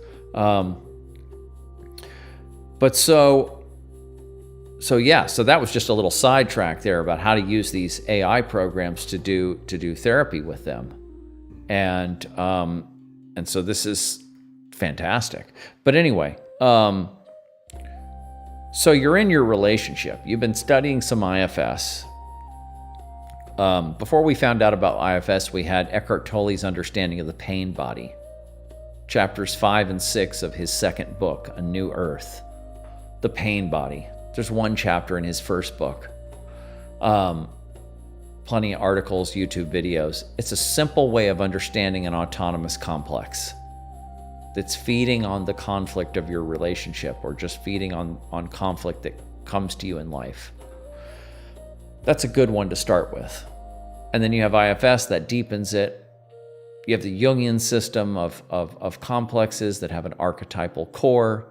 So that was just a little sidetrack there about how to use these AI programs to do therapy with them, and so this is fantastic. But anyway, so you're in your relationship. You've been studying some IFS. Before we found out about IFS, we had Eckhart Tolle's understanding of the pain body, chapters 5 and 6 of his second book, A New Earth, the pain body. There's one chapter in his first book. Plenty of articles, YouTube videos. It's a simple way of understanding an autonomous complex that's feeding on the conflict of your relationship, or just feeding on conflict that comes to you in life. That's a good one to start with. And then you have IFS that deepens it. You have the Jungian system of complexes that have an archetypal core.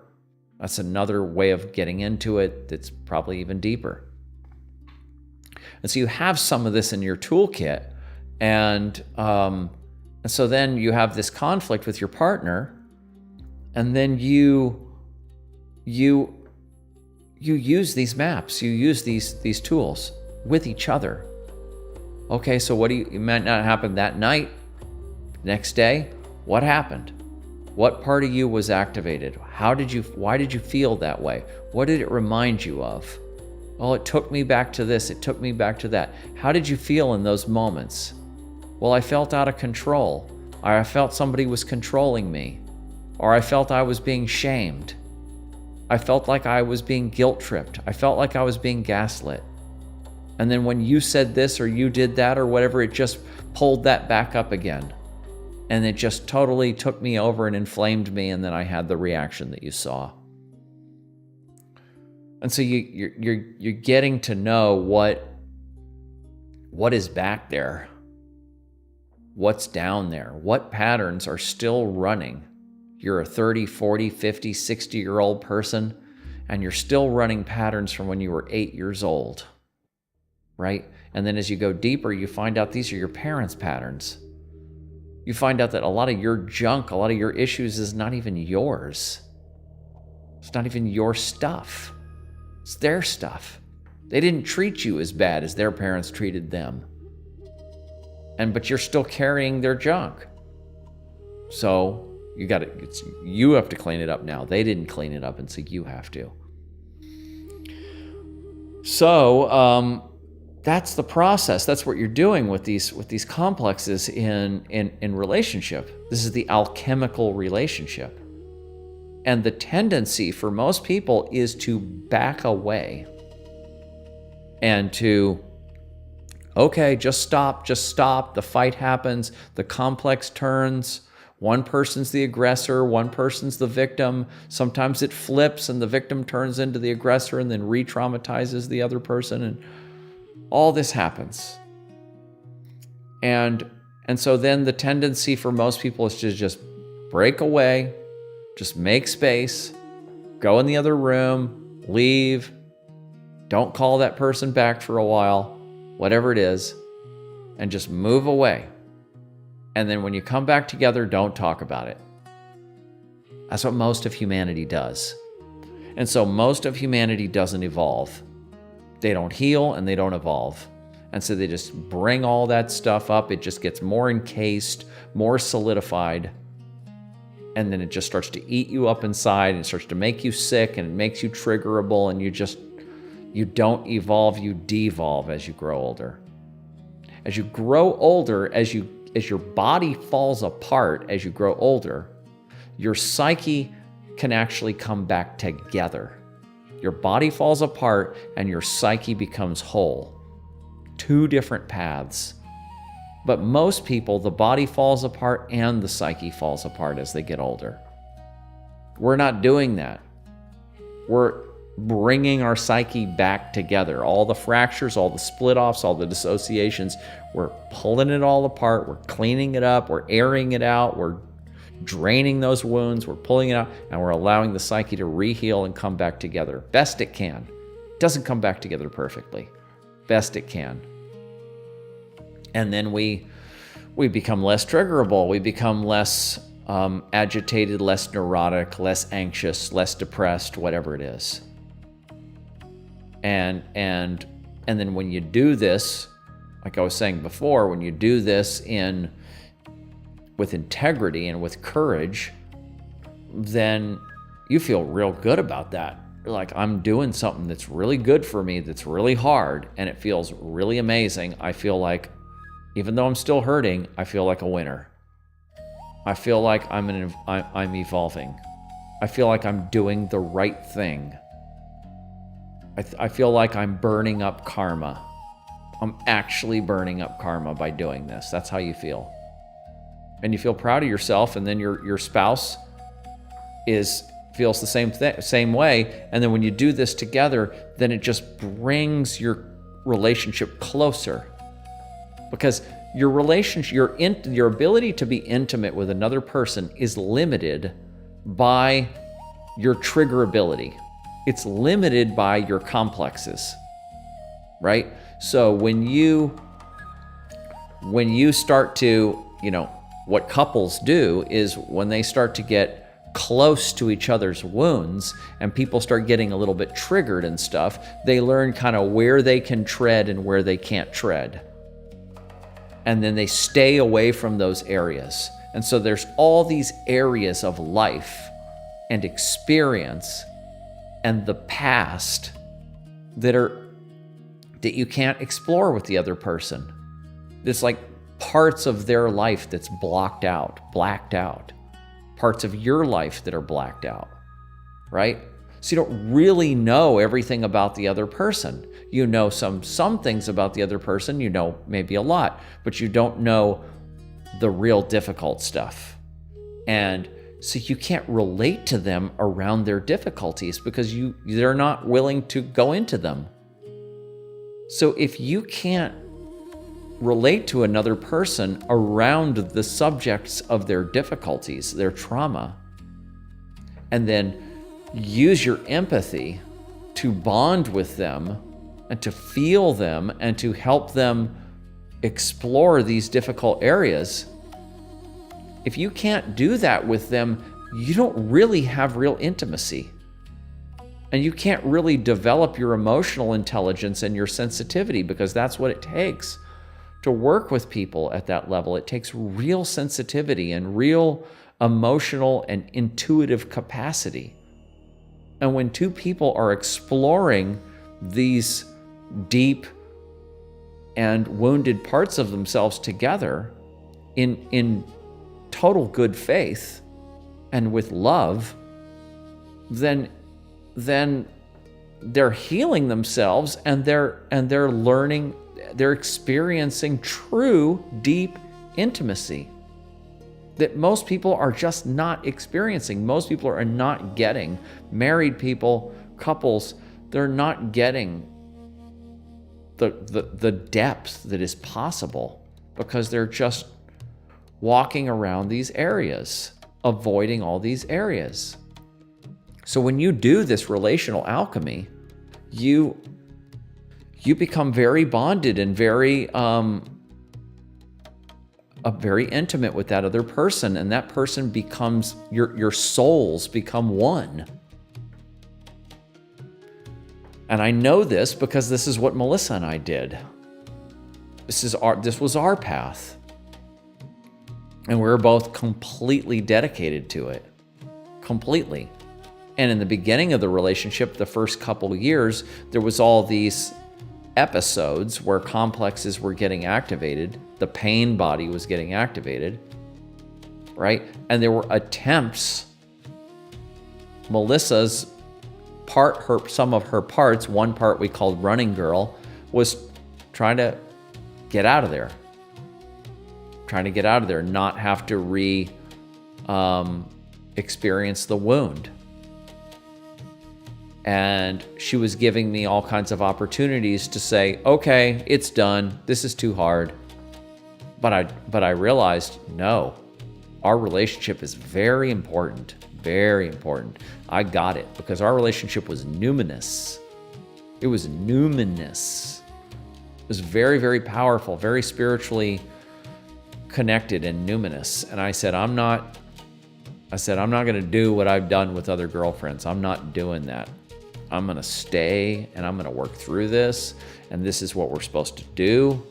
That's another way of getting into it that's probably even deeper. And so you have some of this in your toolkit, and so then you have this conflict with your partner, and then you use these maps, you use these tools with each other. Okay, so it might not happen that night. Next day, what happened? What part of you was activated? Why did you feel that way? What did it remind you of? Oh, it took me back to this. It took me back to that. How did you feel in those moments? Well, I felt out of control. Or I felt somebody was controlling me. Or I felt I was being shamed. I felt like I was being guilt-tripped. I felt like I was being gaslit. And then when you said this or you did that or whatever, it just pulled that back up again. And it just totally took me over and inflamed me, and then I had the reaction that you saw. And so you're getting to know what is back there, what's down there, what patterns are still running. You're a 30, 40, 50, 60-year-old person, and you're still running patterns from when you were 8 years old, right? And then as you go deeper, you find out these are your parents' patterns. You find out that a lot of your junk, a lot of your issues is not even yours. It's not even your stuff. It's their stuff. They didn't treat you as bad as their parents treated them. But you're still carrying their junk. So you have to clean it up now. They didn't clean it up, and so you have to. So, that's the process. That's what you're doing with these complexes in relationship. This is the alchemical relationship. And the tendency for most people is to back away. and to, okay, just stop, the fight happens, the complex turns, one person's the aggressor, one person's the victim, sometimes it flips and the victim turns into the aggressor and then re-traumatizes the other person, and all this happens. And so then the tendency for most people is to just break away, just make space, go in the other room, leave, don't call that person back for a while, whatever it is, and just move away. And then when you come back together, don't talk about it. That's what most of humanity does. And so most of humanity doesn't evolve. They don't heal and they don't evolve. And so they just bring all that stuff up. It just gets more encased, more solidified. And then it just starts to eat you up inside, and it starts to make you sick, and it makes you triggerable, and you don't evolve, you devolve as you grow older. As you grow older, as your body falls apart as you grow older, your psyche can actually come back together. Your body falls apart and your psyche becomes whole. Two different paths. But most people, the body falls apart and the psyche falls apart as they get older. We're not doing that. We're bringing our psyche back together. All the fractures, all the split-offs, all the dissociations, we're pulling it all apart, we're cleaning it up, we're airing it out, we're draining those wounds, we're pulling it out, and we're allowing the psyche to re-heal and come back together. Best it can. It doesn't come back together perfectly. Best it can. And then we become less triggerable, we become less agitated, less neurotic, less anxious, less depressed, whatever it is. And then when you do this, like I was saying before, when you do this with integrity and with courage, then you feel real good about that. You're like, I'm doing something that's really good for me, that's really hard, and it feels really amazing. I feel like, even though I'm still hurting, I feel like a winner. I feel like I'm evolving. I feel like I'm doing the right thing. I feel like I'm burning up karma. I'm actually burning up karma by doing this. That's how you feel. And you feel proud of yourself, and then your spouse feels the same way. And then when you do this together, then it just brings your relationship closer. Because your relationship, your ability to be intimate with another person is limited by your triggerability. It's limited by your complexes, right? So when you start to, what couples do is when they start to get close to each other's wounds and people start getting a little bit triggered and stuff, they learn kind of where they can tread and where they can't tread. And then they stay away from those areas. And so there's all these areas of life and experience and the past that you can't explore with the other person. It's like parts of their life that's blacked out. Parts of your life that are blacked out, right? So you don't really know everything about the other person. You know some things about the other person, you know maybe a lot, but you don't know the real difficult stuff. And so you can't relate to them around their difficulties because they're not willing to go into them. So if you can't relate to another person around the subjects of their difficulties, their trauma, and then use your empathy to bond with them and to feel them and to help them explore these difficult areas, if you can't do that with them, you don't really have real intimacy. And you can't really develop your emotional intelligence and your sensitivity, because that's what it takes to work with people at that level. It takes real sensitivity and real emotional and intuitive capacity. And when two people are exploring these deep and wounded parts of themselves together in total good faith and with love, then they're healing themselves, and they're learning, they're experiencing true deep intimacy that most people are just not experiencing. Most people are not getting. Married people, couples, they're not getting the depth that is possible because they're just walking around these areas, avoiding all these areas. So when you do this relational alchemy, you become very bonded and very intimate with that other person, and that person becomes, your souls become one. And I know this because this is what Melissa and I did. This was our path. And we were both completely dedicated to it. Completely. And in the beginning of the relationship, the first couple of years, there was all these episodes where complexes were getting activated. The pain body was getting activated, right? And there were attempts. Melissa's part, some of her parts, one part we called Running Girl, was trying to get out of there. Not have to experience the wound. And she was giving me all kinds of opportunities to say, okay, it's done. This is too hard. But I realized, no, our relationship is very important, very important. I got it because our relationship was numinous. It was numinous. It was very, very powerful, very spiritually connected and numinous. And I said, I'm not going to do what I've done with other girlfriends. I'm not doing that. I'm going to stay and I'm going to work through this. And this is what we're supposed to do.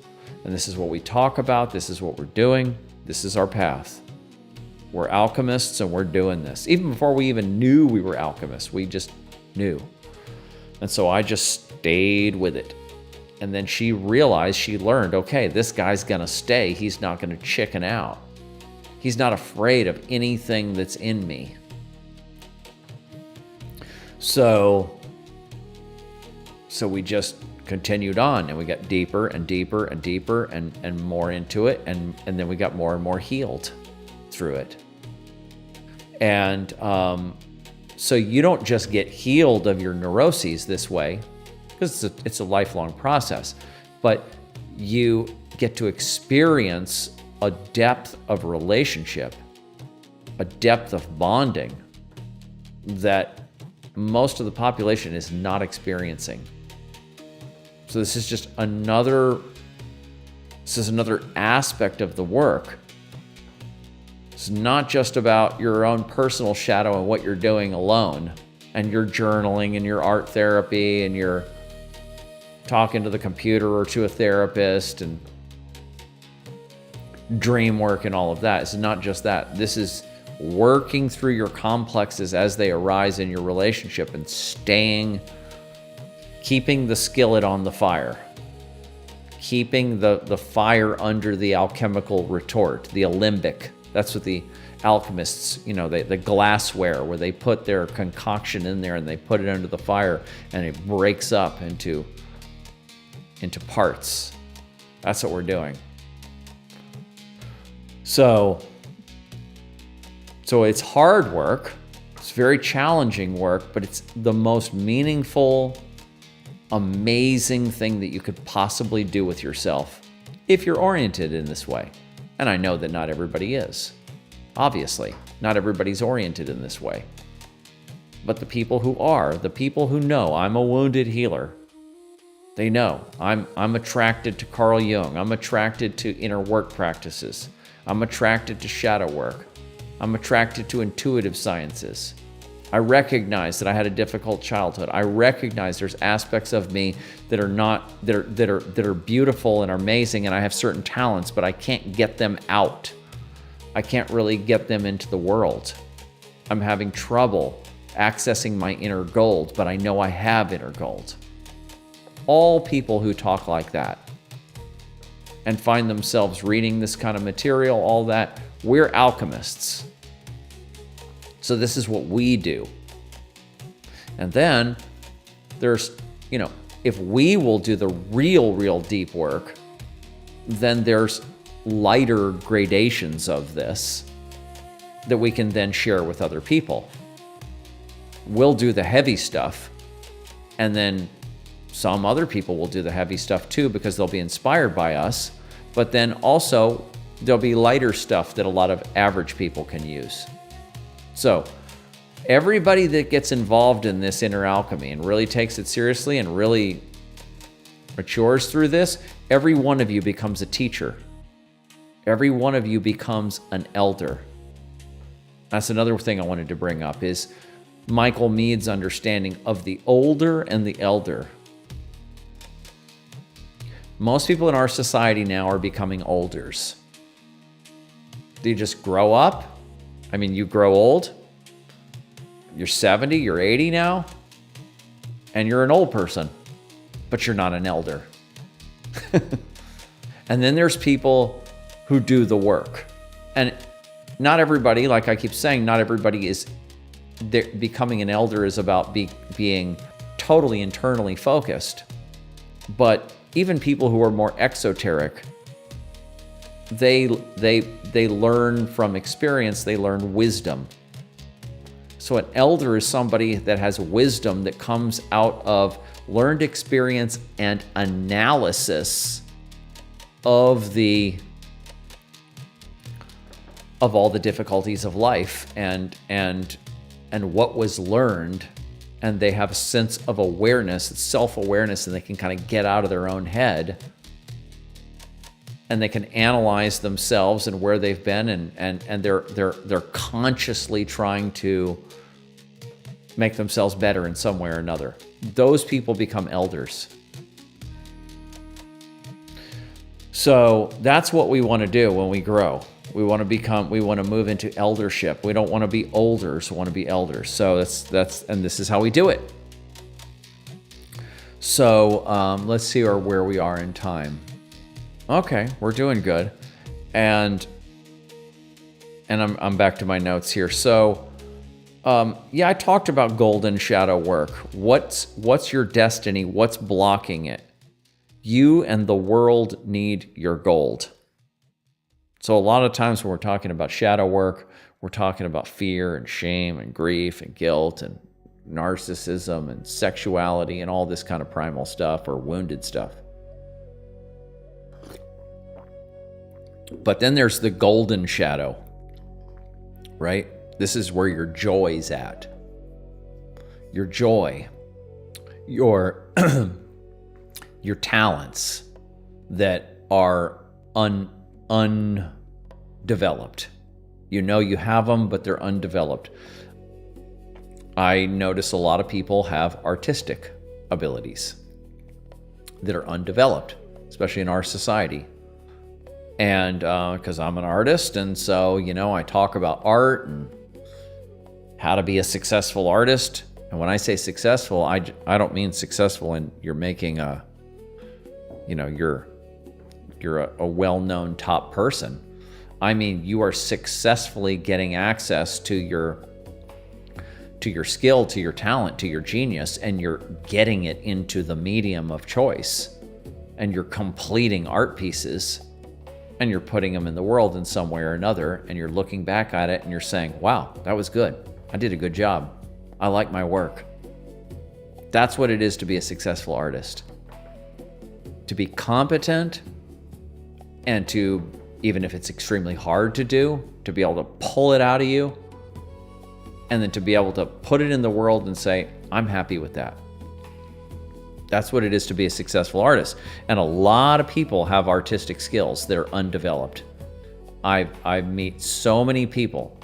And this is what we talk about. This is what we're doing. This is our path. We're alchemists and we're doing this. Even before we even knew we were alchemists, we just knew. And so I just stayed with it. And then she realized, she learned, okay, this guy's going to stay. He's not going to chicken out. He's not afraid of anything that's in me. So we just continued on, and we got deeper and deeper and deeper and more into it, and then we got more and more healed through it. And so you don't just get healed of your neuroses this way, because it's a lifelong process, but you get to experience a depth of relationship, a depth of bonding that most of the population is not experiencing. So this is just another aspect of the work. It's not just about your own personal shadow and what you're doing alone, and your journaling and your art therapy and your talking to the computer or to a therapist and dream work and all of that. It's not just that. This is working through your complexes as they arise in your relationship and keeping the skillet on the fire, keeping the fire under the alchemical retort, the alembic. That's what the alchemists, the glassware where they put their concoction in there and they put it under the fire and it breaks up into parts. That's what we're doing. So it's hard work. It's very challenging work, but it's the most meaningful, amazing thing that you could possibly do with yourself if you're oriented in this way. And I know that not everybody is. Obviously, not everybody's oriented in this way. But the people who are, the people who know I'm a wounded healer, they know I'm attracted to Carl Jung. I'm attracted to inner work practices. I'm attracted to shadow work. I'm attracted to intuitive sciences. I recognize that I had a difficult childhood. I recognize there's aspects of me that are beautiful and are amazing, and I have certain talents, but I can't get them out. I can't really get them into the world. I'm having trouble accessing my inner gold, but I know I have inner gold. All people who talk like that and find themselves reading this kind of material, all that, we're alchemists. So this is what we do. And then There's, if we will do the real deep work, then there's lighter gradations of this that we can then share with other people. We'll do the heavy stuff, and then some other people will do the heavy stuff too because they'll be inspired by us. But then also there'll be lighter stuff that a lot of average people can use. So everybody that gets involved in this inner alchemy and really takes it seriously and really matures through this, every one of you becomes a teacher. Every one of you becomes an elder. That's another thing I wanted to bring up is Michael Meade's understanding of the older and the elder. Most people in our society now are becoming olders. Do you just grow up? I mean, you grow old. You're 70, you're 80 now, and you're an old person, but you're not an elder. And then there's people who do the work. And not everybody, like I keep saying, not everybody is becoming an elder is about being totally internally focused. But even people who are more exoteric, they learn from experience, they learn wisdom. So an elder is somebody that has wisdom that comes out of learned experience and analysis of all the difficulties of life and what was learned, and they have a sense of awareness, self-awareness, and they can kind of get out of their own head, and they can analyze themselves and where they've been, and they're consciously trying to make themselves better in some way or another. Those people become elders. So that's what we want to do when we grow. We want to move into eldership. We don't want to be olders, we want to be elders. So and this is how we do it. So let's see where we are in time. Okay, we're doing good. And I'm back to my notes here. So yeah, I talked about golden shadow work. What's your destiny? What's blocking it? You and the world need your gold. So a lot of times when we're talking about shadow work, we're talking about fear and shame and grief and guilt and narcissism and sexuality and all this kind of primal stuff or wounded stuff. But then there's the golden shadow, right? This is where your joy's at. Your joy, your talents that are undeveloped. You know you have them, but they're undeveloped. I notice a lot of people have artistic abilities that are undeveloped, especially in our society. And because I'm an artist, and so, I talk about art and how to be a successful artist. And when I say successful, I don't mean successful in you're making you're a well-known top person. I mean, you are successfully getting access to your skill, to your talent, to your genius, and you're getting it into the medium of choice. And you're completing art pieces, and you're putting them in the world in some way or another, and you're looking back at it and you're saying, wow, that was good. I did a good job. I like my work. That's what it is to be a successful artist. To be competent, and to, even if it's extremely hard to do, to be able to pull it out of you, and then to be able to put it in the world and say, I'm happy with that. That's what it is to be a successful artist. And a lot of people have artistic skills that are undeveloped. I meet so many people.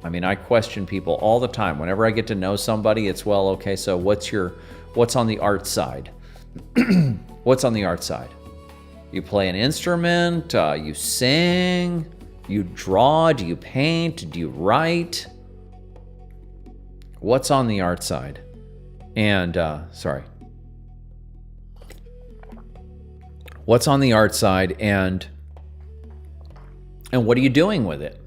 I mean, I question people all the time. Whenever I get to know somebody, it's, well, okay, so what's on the art side? What's on the art side? You play an instrument, you sing, you draw, do you paint, do you write? What's on the art side? And, what's on the art side, and what are you doing with it?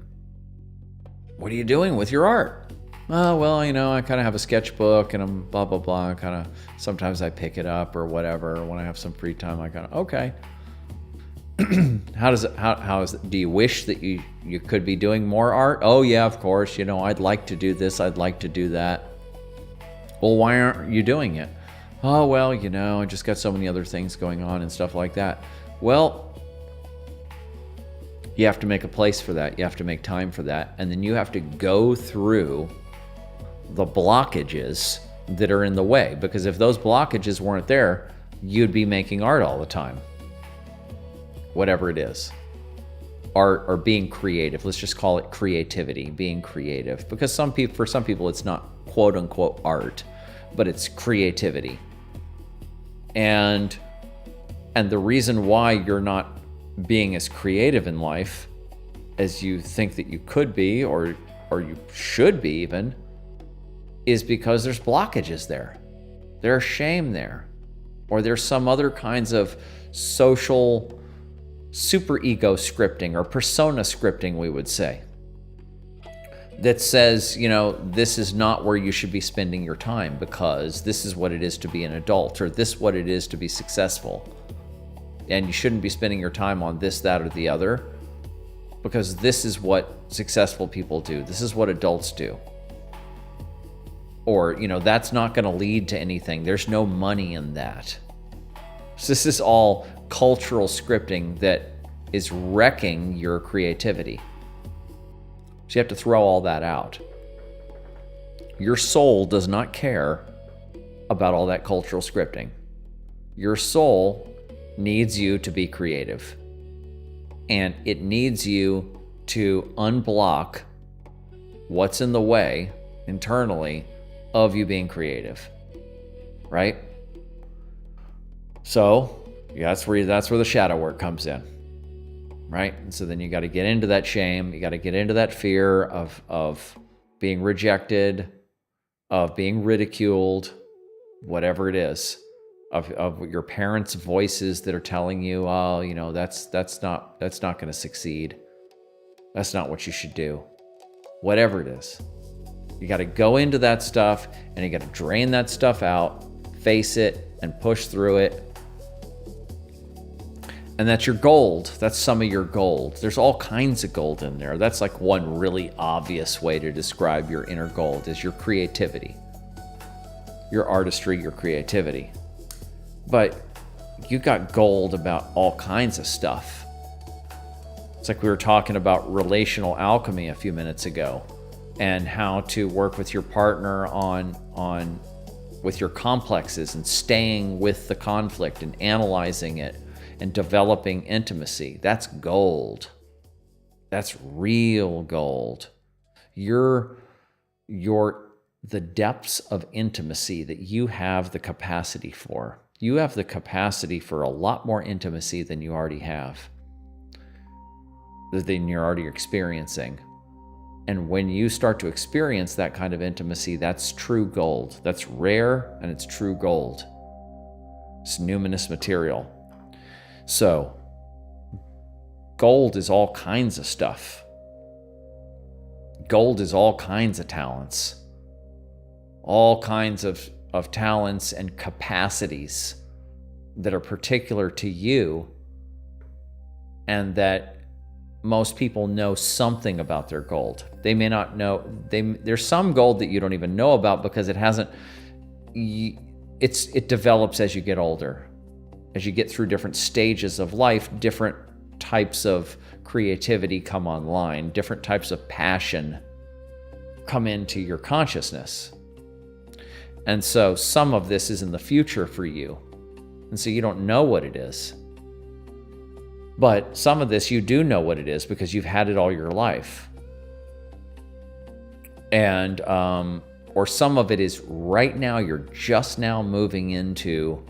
What are you doing with your art? Oh, well, I kind of have a sketchbook and I'm blah, blah, blah. Sometimes I pick it up or whatever. When I have some free time, okay. How is it? Do you wish that you could be doing more art? Oh, yeah, of course. I'd like to do this. I'd like to do that. Well, why aren't you doing it? Oh, well, I just got so many other things going on and stuff like that. Well, you have to make a place for that. You have to make time for that. And then you have to go through the blockages that are in the way. Because if those blockages weren't there, you'd be making art all the time. Whatever it is. Art or being creative. Let's just call it creativity, being creative. Because for some people, it's not quote unquote art, but it's creativity. And the reason why you're not being as creative in life as you think that you could be, or you should be even, is because there's blockages there. There's shame there. Or there's some other kinds of social superego scripting or persona scripting, we would say, that says, this is not where you should be spending your time because this is what it is to be an adult, or this is what it is to be successful. And you shouldn't be spending your time on this, that, or the other, because this is what successful people do. This is what adults do. Or, that's not going to lead to anything. There's no money in that. So this is all cultural scripting that is wrecking your creativity. So you have to throw all that out. Your soul does not care about all that cultural scripting. Your soul needs you to be creative. And it needs you to unblock what's in the way internally of you being creative. Right? So that's where the shadow work comes in. Right? And so then you got to get into that shame. You got to get into that fear of being rejected, of being ridiculed, whatever it is, of your parents' voices that are telling you, oh, that's not going to succeed. That's not what you should do. Whatever it is. You got to go into that stuff and you got to drain that stuff out, face it, and push through it. And that's your gold. That's some of your gold. There's all kinds of gold in there. That's like one really obvious way to describe your inner gold is your creativity, your artistry, your creativity. But you got gold about all kinds of stuff. It's like we were talking about relational alchemy a few minutes ago and how to work with your partner on with your complexes and staying with the conflict and analyzing it and developing intimacy. That's gold. That's real gold. The depths of intimacy that you have the capacity for. You have the capacity for a lot more intimacy than you already have, than you're already experiencing. And when you start to experience that kind of intimacy, that's true gold. That's rare and it's true gold. It's numinous material. So, gold is all kinds of stuff. Gold is all kinds of talents. All kinds of talents and capacities that are particular to you and that most people know something about their gold. They may not know. There's some gold that you don't even know about because it hasn't. It develops as you get older. As you get through different stages of life, different types of creativity come online, different types of passion come into your consciousness. And so some of this is in the future for you. And so you don't know what it is. But some of this you do know what it is because you've had it all your life. And, or some of it is right now, you're just now moving into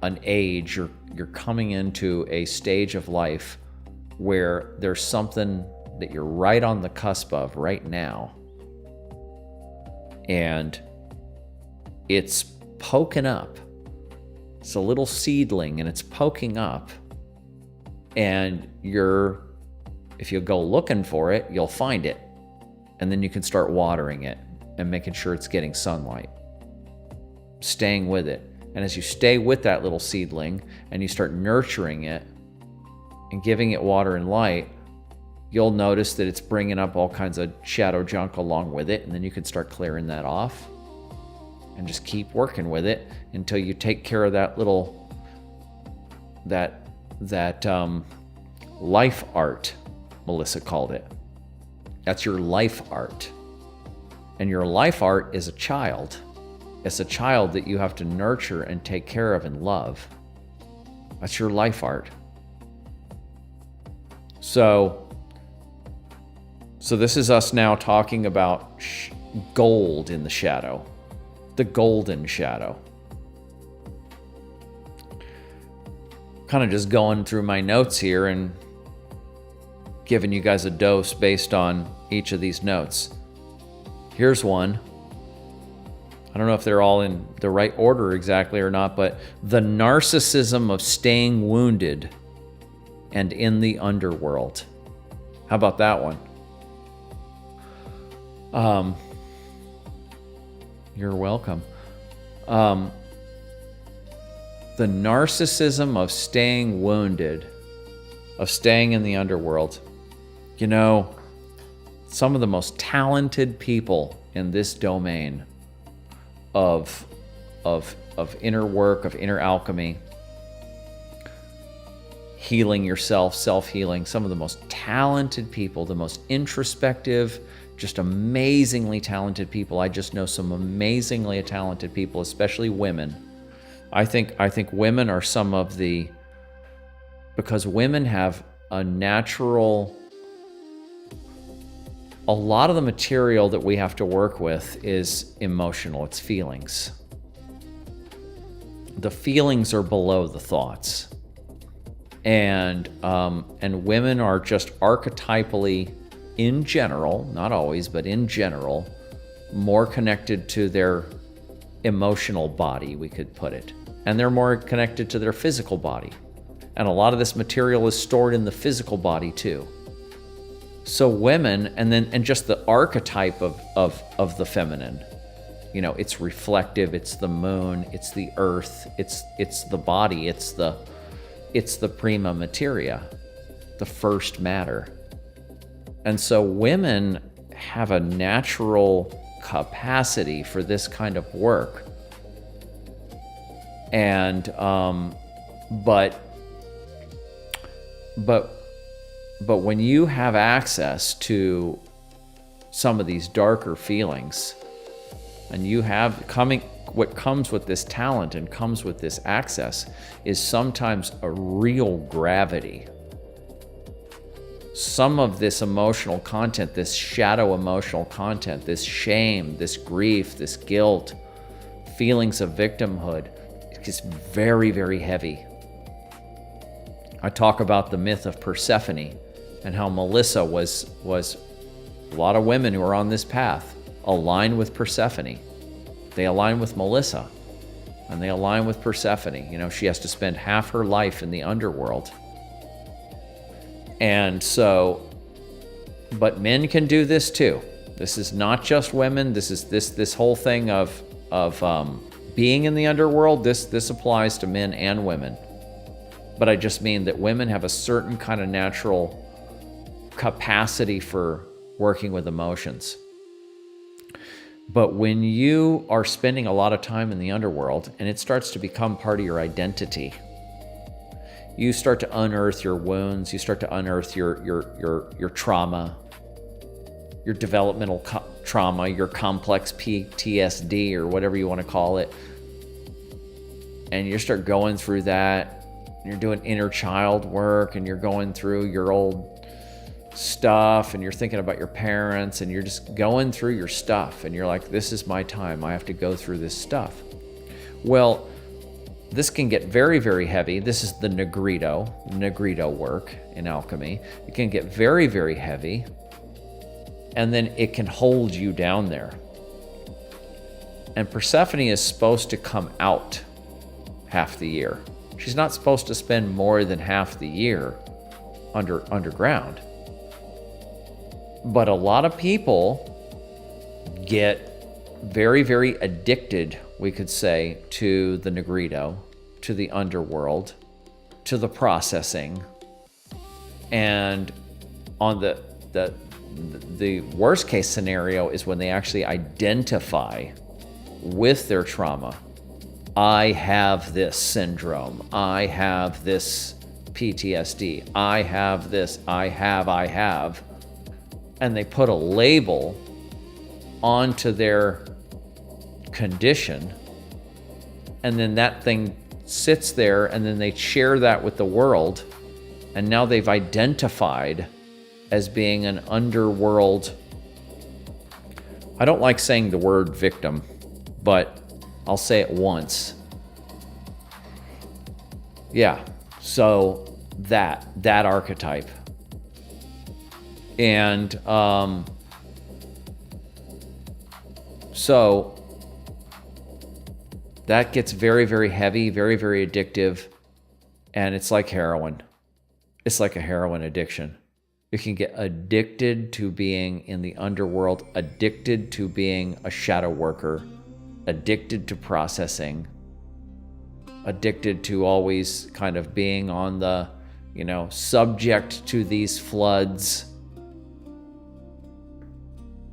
an age, you're coming into a stage of life where there's something that you're right on the cusp of right now. And it's poking up. It's a little seedling and it's poking up. And you're If you go looking for it, you'll find it. And then you can start watering it and making sure it's getting sunlight. Staying with it. And as you stay with that little seedling and you start nurturing it and giving it water and light, you'll notice that it's bringing up all kinds of shadow junk along with it. And then you can start clearing that off and just keep working with it until you take care of that little, that life art, Melissa called it. That's your life art. And your life art is a child. It's a child that you have to nurture and take care of and love. That's your life art. So this is us now talking about gold in the shadow, the golden shadow. Kind of just going through my notes here and giving you guys a dose based on each of these notes. Here's one. I don't know if they're all in the right order exactly or not, but the narcissism of staying wounded and in the underworld. How about that one? You're welcome. The narcissism of staying wounded, of staying in the underworld. You know, some of the most talented people in this domain of inner work, of inner alchemy, healing yourself, self-healing, some of the most talented people, the most introspective, just amazingly talented people. I just know some amazingly talented people, especially women. I think women are some of the, because women have a natural, a lot of the material that we have to work with is emotional, it's feelings. The feelings are below the thoughts. And women are just archetypally, in general, not always, but in general, more connected to their emotional body, we could put it. And they're more connected to their physical body. And a lot of this material is stored in the physical body too. So women, and just the archetype of the feminine, you know, it's reflective, it's the moon, it's the earth, it's the body, it's the prima materia, the first matter. And so women have a natural capacity for this kind of work. And but when you have access to some of these darker feelings, and you have what comes with this talent and comes with this access is sometimes a real gravity. Some of this emotional content, this shadow emotional content, this shame, this grief, this guilt, feelings of victimhood, is very, very heavy. I talk about the myth of Persephone and how Melissa was a lot of women who are on this path align with Persephone. They align with Melissa and they align with Persephone. You know, she has to spend half her life in the underworld. And so, but men can do this too. This is not just women. This is this whole thing of being in the underworld. This applies to men and women. But I just mean that women have a certain kind of natural capacity for working with emotions. But when you are spending a lot of time in the underworld and it starts to become part of your identity, you start to unearth your wounds, you start to unearth your trauma, your developmental trauma, your complex PTSD or whatever you want to call it. And you start going through that. You're doing inner child work and you're going through your old stuff and you're thinking about your parents and you're just going through your stuff and you're like, this is my time. I have to go through this stuff. Well, this can get very, very heavy. This is the Negrito work in alchemy. It can get very, very heavy, and then it can hold you down there. And Persephone is supposed to come out half the year. She's not supposed to spend more than half the year underground. But a lot of people get very, very addicted, we could say, to the negrito, to the underworld, to the processing. And on the worst case scenario is when they actually identify with their trauma. I have this syndrome. I have this PTSD. I have this. I have. And they put a label onto their condition. And then that thing sits there, and then they share that with the world. And now they've identified as being an underworld. I don't like saying the word victim, but I'll say it once. Yeah, so that archetype. And so that gets very, very heavy, very, very addictive, and it's like heroin. It's like a heroin addiction. You can get addicted to being in the underworld, addicted to being a shadow worker, addicted to processing, addicted to always kind of being on the, subject to these floods.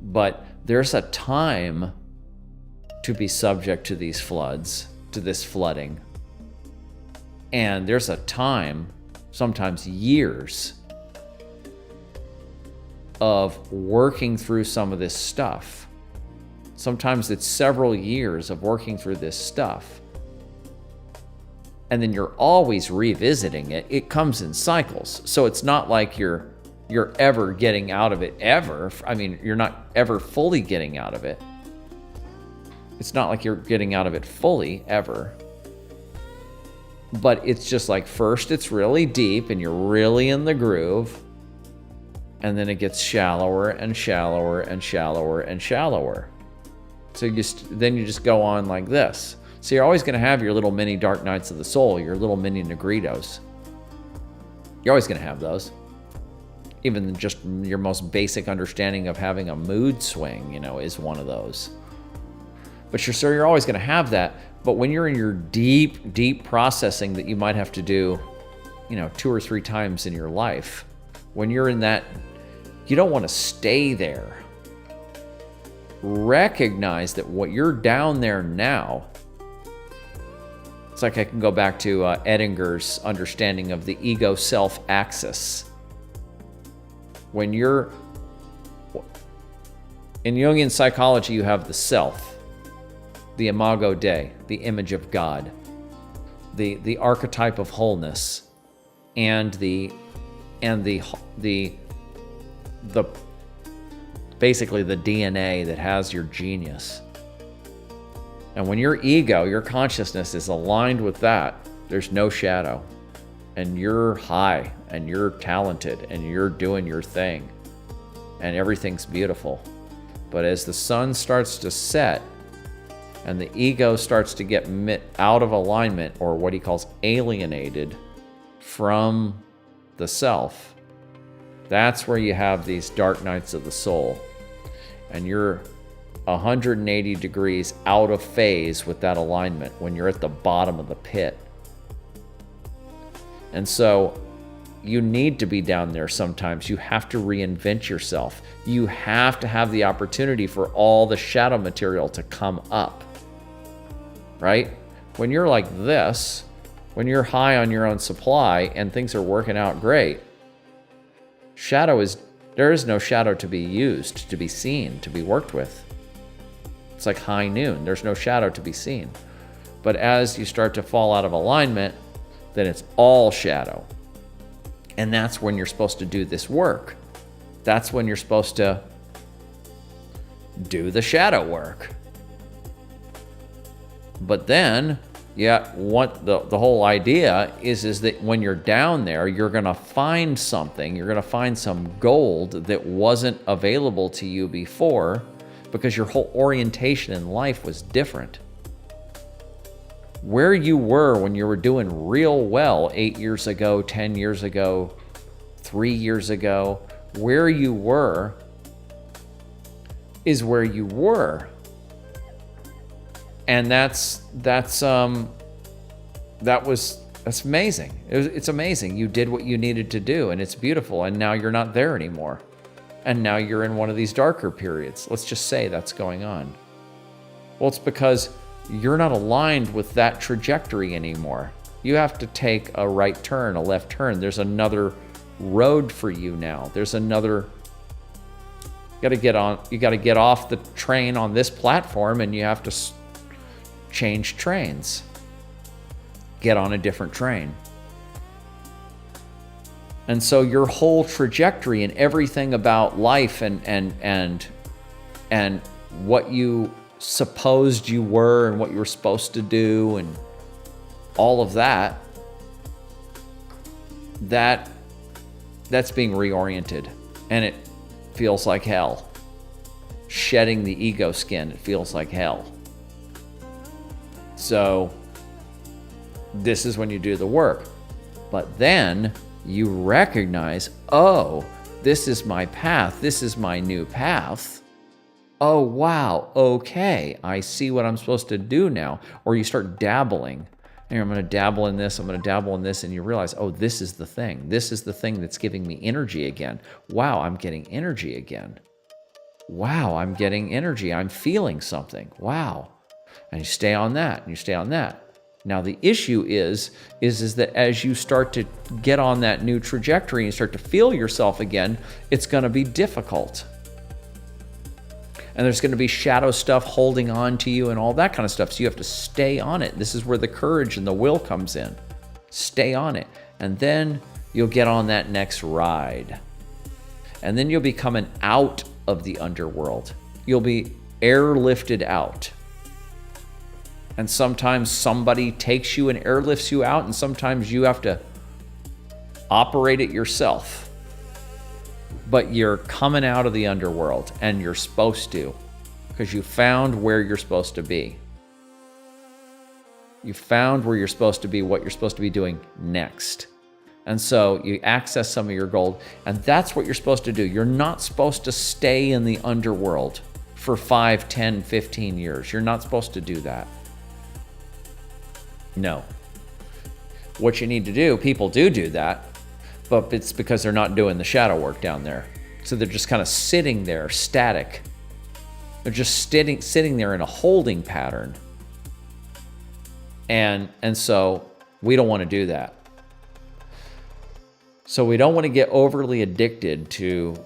But there's a time to be subject to these floods, to this flooding. And there's a time, sometimes years, of working through some of this stuff. Sometimes it's several years of working through this stuff. And then you're always revisiting it. It comes in cycles. So it's not like you're ever getting out of it ever. I mean, you're not ever fully getting out of it. It's not like you're getting out of it fully ever. But it's just like, first it's really deep and you're really in the groove. And then it gets shallower and shallower and shallower and shallower. So then you just go on like this. So you're always going to have your little mini dark nights of the soul, your little mini negritos. You're always going to have those. Even just your most basic understanding of having a mood swing, is one of those. But you're always going to have that. But when you're in your deep, deep processing that you might have to do, 2 or 3 times in your life, when you're in that, you don't want to stay there. Recognize that what you're down there now, it's like I can go back to Edinger's understanding of the ego-self axis. When you're in Jungian psychology, you have the self, the imago Dei, the image of God, the archetype of wholeness, and the basically the DNA that has your genius. And when your ego, your consciousness is aligned with that, there's no shadow. And you're high, and you're talented, and you're doing your thing. And everything's beautiful. But as the sun starts to set, and the ego starts to get out of alignment, or what he calls alienated from the self, that's where you have these dark nights of the soul. And you're 180 degrees out of phase with that alignment when you're at the bottom of the pit. And so you need to be down there sometimes. You have to reinvent yourself. You have to have the opportunity for all the shadow material to come up. Right? When you're like this, when you're high on your own supply and things are working out great, there is no shadow to be used, to be seen, to be worked with. It's like high noon. There's no shadow to be seen. But as you start to fall out of alignment, then it's all shadow. And that's when you're supposed to do this work. That's when you're supposed to do the shadow work. But then, what the whole idea is that when you're down there, you're going to find something. You're going to find some gold that wasn't available to you before because your whole orientation in life was different. Where you were when you were doing real well 8 years ago, 10 years ago, 3 years ago, where you were is where you were. And that's amazing. It's amazing. You did what you needed to do, and it's beautiful. And now you're not there anymore. And now you're in one of these darker periods. Let's just say that's going on. Well, it's because you're not aligned with that trajectory anymore. You have to take a right turn, a left turn. There's another road for you now. There's another, you got to get off the train on this platform, and you have to change trains. Get on a different train. And so your whole trajectory and everything about life and what you supposed you were and what you were supposed to do and all of that's being reoriented, and it feels like hell. Shedding the ego skin, it feels like hell. So this is when you do the work. But then you recognize, oh, this is my path. This is my new path. Oh, wow. Okay. I see what I'm supposed to do now. Or you start dabbling. And I'm going to dabble in this. I'm going to dabble in this. And you realize, oh, this is the thing. This is the thing that's giving me energy again. Wow, I'm getting energy again. Wow, I'm getting energy. I'm feeling something. Wow. And you stay on that, and you stay on that. Now, the issue is that as you start to get on that new trajectory and start to feel yourself again, it's going to be difficult. And there's going to be shadow stuff holding on to you and all that kind of stuff. So you have to stay on it. This is where the courage and the will comes in. Stay on it. And then you'll get on that next ride. And then you'll be coming out of the underworld. You'll be airlifted out. And sometimes somebody takes you and airlifts you out, and sometimes you have to operate it yourself. But you're coming out of the underworld, and you're supposed to, because you found where you're supposed to be. You found where you're supposed to be, what you're supposed to be doing next. And so you access some of your gold, and that's what you're supposed to do. You're not supposed to stay in the underworld for 5, 10, 15 years. You're not supposed to do that. No. What you need to do, people do that, but it's because they're not doing the shadow work down there. So they're just kind of sitting there, static. They're just sitting there in a holding pattern. And so we don't want to do that. So we don't want to get overly addicted to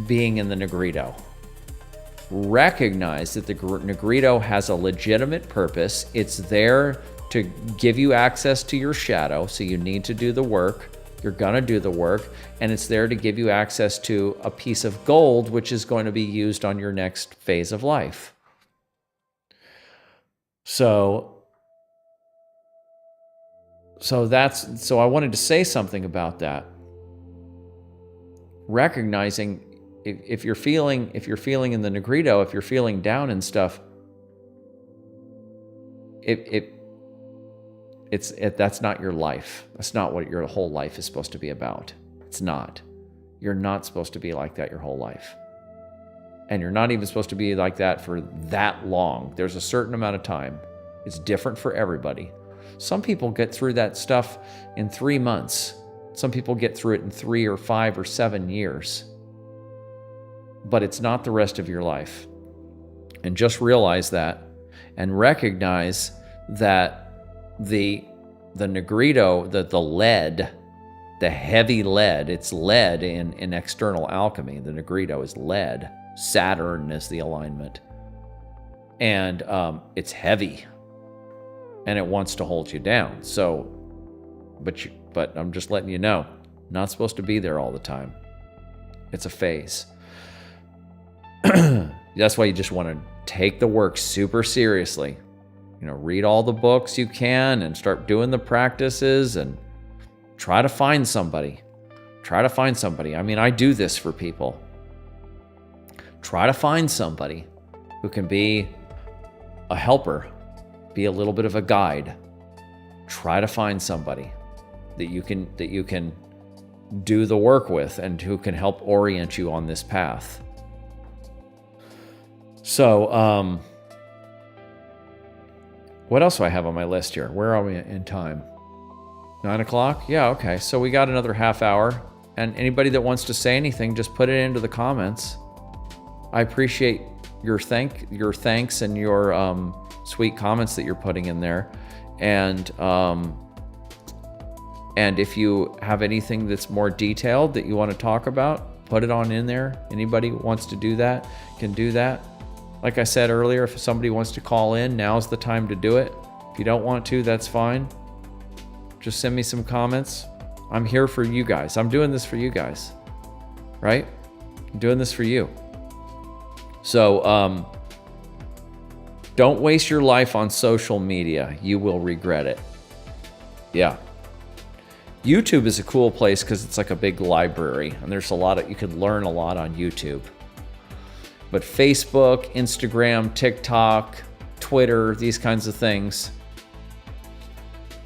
being in the Negrito. Recognize that the Negrito has a legitimate purpose. It's there to give you access to your shadow, so you need to do the work. You're going to do the work, and it's there to give you access to a piece of gold, which is going to be used on your next phase of life. So I wanted to say something about that. Recognizing if you're feeling in the Negrito, if you're feeling down and stuff, that's not your life. That's not what your whole life is supposed to be about. It's not. You're not supposed to be like that your whole life. And you're not even supposed to be like that for that long. There's a certain amount of time. It's different for everybody. Some people get through that stuff in 3 months. Some people get through it in 3 or 5 or 7 years. But it's not the rest of your life. And just realize that, and recognize that the Negrito, the lead, the heavy lead, it's lead in external alchemy. The Negrito is lead. Saturn is the alignment. And it's heavy. And it wants to hold you down. So, but I'm just letting you know, not supposed to be there all the time. It's a phase. That's why you just want to take the work super seriously. Read all the books you can and start doing the practices and try to find somebody. Try to find somebody. I mean, I do this for people. Try to find somebody who can be a helper, be a little bit of a guide. Try to find somebody that you can do the work with and who can help orient you on this path. So, what else do I have on my list here? Where are we in time? 9 o'clock? Yeah, okay. So we got another half hour. And anybody that wants to say anything, just put it into the comments. I appreciate your thanks and your sweet comments that you're putting in there. And if you have anything that's more detailed that you want to talk about, put it on in there. Anybody who wants to do that can do that. Like I said earlier, if somebody wants to call in, now's the time to do it. If you don't want to, that's fine. Just send me some comments. I'm here for you guys. I'm doing this for you guys, right? I'm doing this for you. So don't waste your life on social media. You will regret it. Yeah. YouTube is a cool place because it's like a big library, and there's you could learn a lot on YouTube. But Facebook, Instagram, TikTok, Twitter, these kinds of things,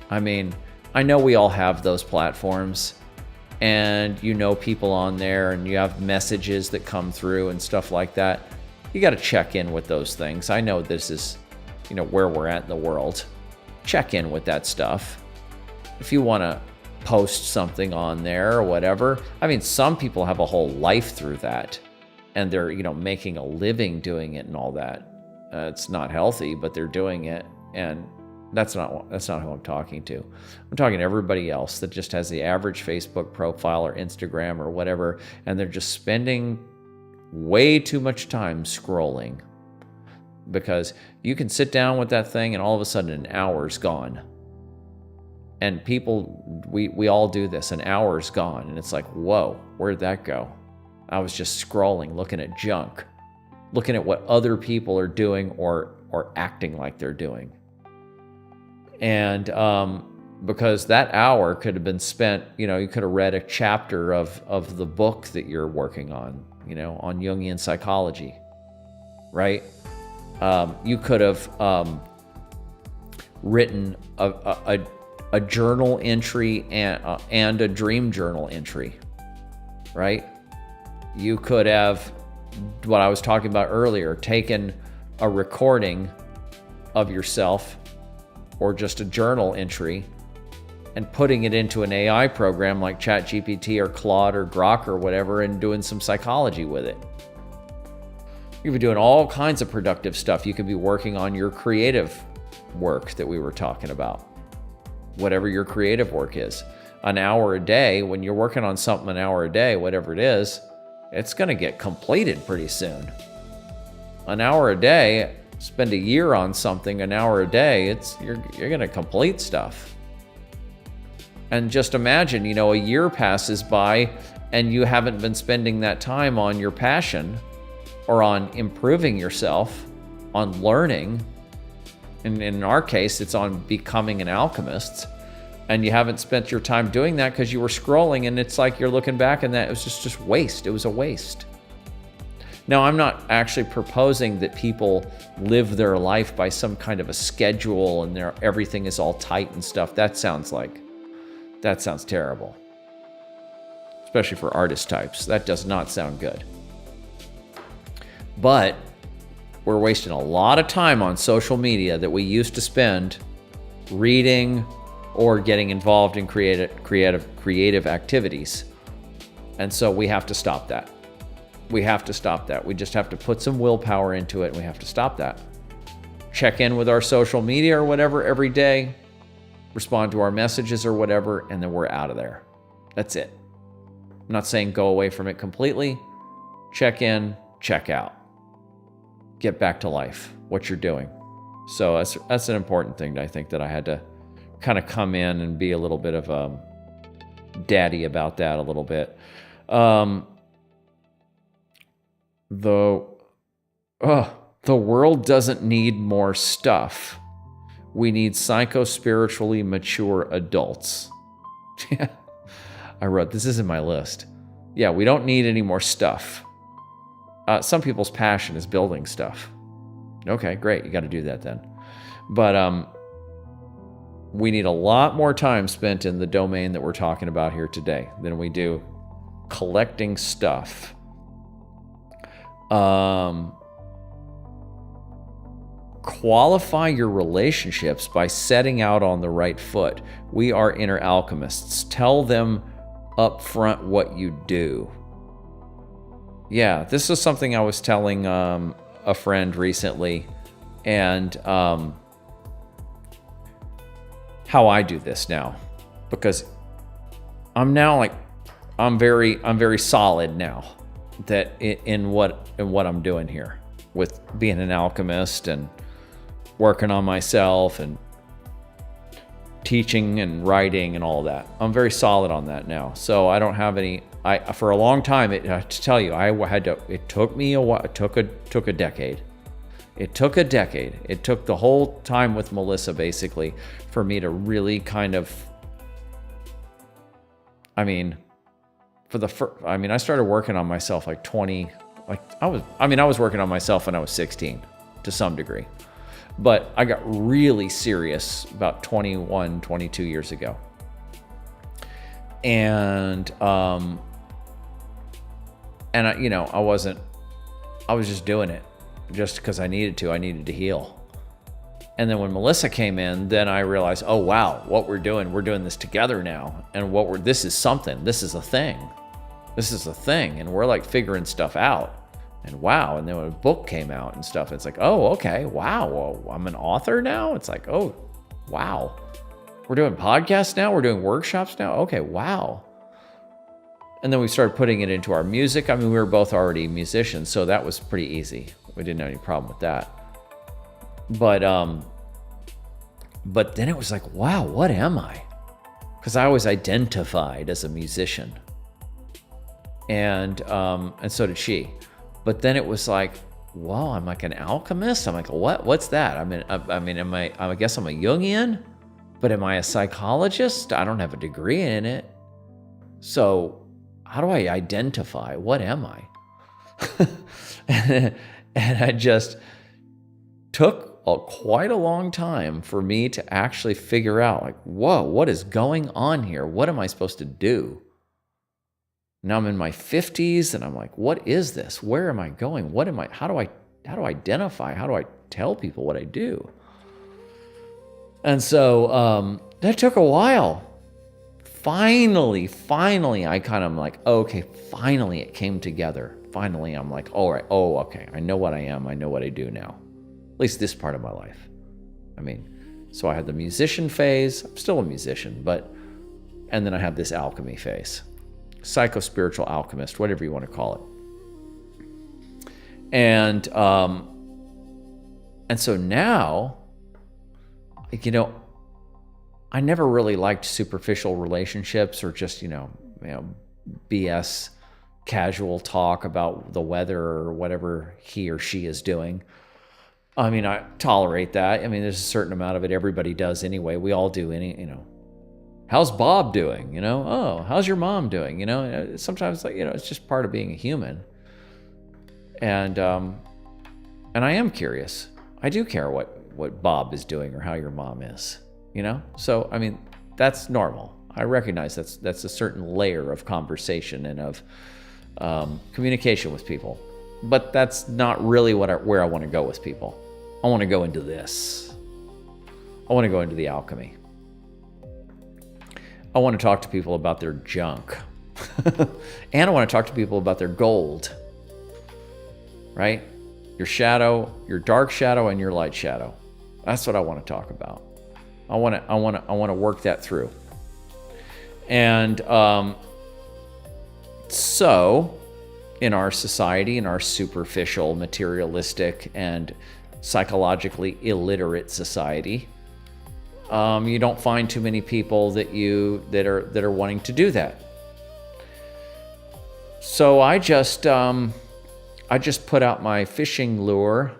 I mean, I know we all have those platforms, and you know people on there, and you have messages that come through and stuff like that. You got to check in with those things. I know this is, where we're at in the world. Check in with that stuff. If you want to post something on there or whatever, I mean, some people have a whole life through that, and they're, making a living doing it and all that. It's not healthy, but they're doing it, and that's not who I'm talking to. I'm talking to everybody else that just has the average Facebook profile or Instagram or whatever, and they're just spending way too much time scrolling, because you can sit down with that thing and all of a sudden an hour's gone. And people, we all do this, an hour's gone, and it's like, whoa, where'd that go? I was just scrolling, looking at junk, looking at what other people are doing or acting like they're doing. And because that hour could have been spent, you could have read a chapter of the book that you're working on, on Jungian psychology, right? You could have written a journal entry and a dream journal entry, right? You could have, what I was talking about earlier, taken a recording of yourself or just a journal entry and putting it into an AI program like ChatGPT or Claude or Grok or whatever and doing some psychology with it. You could be doing all kinds of productive stuff. You could be working on your creative work that we were talking about. Whatever your creative work is. An hour a day, when you're working on something an hour a day, whatever it is, it's going to get completed pretty soon. An hour a day, spend a year on something, an hour a day, you're going to complete stuff. And just imagine, a year passes by and you haven't been spending that time on your passion or on improving yourself, on learning. And in our case, it's on becoming an alchemist. And you haven't spent your time doing that because you were scrolling, and it's like you're looking back and that it was just waste. It was a waste. Now, I'm not actually proposing that people live their life by some kind of a schedule and everything is all tight and stuff. That sounds terrible. Especially for artist types. That does not sound good. But we're wasting a lot of time on social media that we used to spend reading or getting involved in creative activities. And so we have to stop that. We have to stop that. We just have to put some willpower into it, and we have to stop that. Check in with our social media or whatever every day, respond to our messages or whatever, and then we're out of there. That's it. I'm not saying go away from it completely. Check in, check out. Get back to life, what you're doing. So that's an important thing, I think, that I had to kind of come in and be a little bit of a daddy about that a little bit. The world doesn't need more stuff. We need psycho-spiritually mature adults. I wrote, this is in my list. Yeah, we don't need any more stuff. Some people's passion is building stuff. Okay, great. You got to do that then. But we need a lot more time spent in the domain that we're talking about here today than we do collecting stuff. qualify your relationships by setting out on the right foot. We are inner alchemists. Tell them up front what you do. Yeah, this is something I was telling a friend recently, and how I do this now, because I'm now like I'm very solid now that in what I'm doing here with being an alchemist and working on myself and teaching and writing and all that. I'm very solid on that now. So I don't have any. For a long time, to tell you, it took me a while. It took a decade. It took a decade. It took the whole time with Melissa, basically, for me to really kind of. I started working on myself like 20. I was working on myself when I was 16, to some degree. But I got really serious about 21, 22 years ago. And I was just doing it just because I needed to heal. And then when Melissa came in, then I realized, oh wow, what we're doing this together now. And this is something, this is a thing. And we're like figuring stuff out. And wow, and then when a book came out and stuff, it's like, oh, okay, wow, well, I'm an author now? It's like, oh, wow. We're doing podcasts now? We're doing workshops now? Okay, wow. And then we started putting it into our music. We were both already musicians, so that was pretty easy. We didn't have any problem with that. But then it was like, wow, what am I? Because I was identified as a musician. And so did she. But then it was like, whoa, I'm like an alchemist? I'm like, what? What's that? I guess I'm a Jungian, but am I a psychologist? I don't have a degree in it. So how do I identify? What am I? And I just took quite a long time for me to actually figure out, like, whoa, what is going on here? What am I supposed to do? Now I'm in my 50s and I'm like, what is this? Where am I going? How do I identify? How do I tell people what I do? And so that took a while. Finally, I kind of like, okay, finally it came together. Finally, I'm like, all right, okay, I know what I am. I know what I do now. At least this part of my life. So I had the musician phase. I'm still a musician, and then I have this alchemy phase. Psycho-spiritual alchemist, whatever you want to call it. And so now, I never really liked superficial relationships or just, BS casual talk about the weather or whatever he or she is doing. I tolerate that. There's a certain amount of it. Everybody does anyway. We all do how's Bob doing? Oh, how's your mom doing? Sometimes it's just part of being a human. And I am curious. I do care what Bob is doing or how your mom is, So, that's normal. I recognize that's a certain layer of conversation and of communication with people. But that's not really where I want to go with people. I want to go into this. I want to go into the alchemy. I want to talk to people about their junk. And I want to talk to people about their gold. Right? Your shadow, your dark shadow, and your light shadow. That's what I want to talk about. I want to work that through. And so, in our society, in our superficial, materialistic, and psychologically illiterate society, you don't find too many people that are wanting to do that. So I just put out my fishing lure,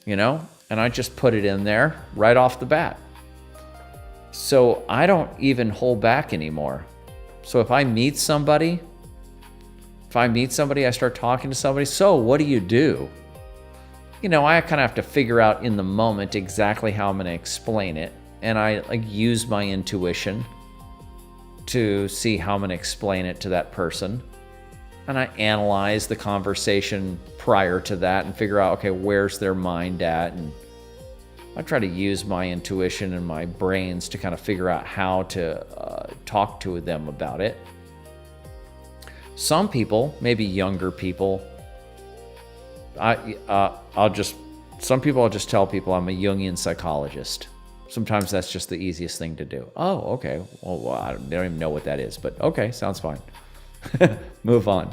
and I just put it in there right off the bat. So I don't even hold back anymore. So if I meet somebody, I start talking to somebody, so what do you do? I kind of have to figure out in the moment exactly how I'm going to explain it. And I use my intuition to see how I'm going to explain it to that person. And I analyze the conversation prior to that and figure out, okay, where's their mind at? And I try to use my intuition and my brains to kind of figure out how to talk to them about it. Some people, maybe younger people, I'll just tell people I'm a Jungian psychologist. Sometimes that's just the easiest thing to do. Oh, okay. Well, they don't even know what that is, but okay, sounds fine. Move on.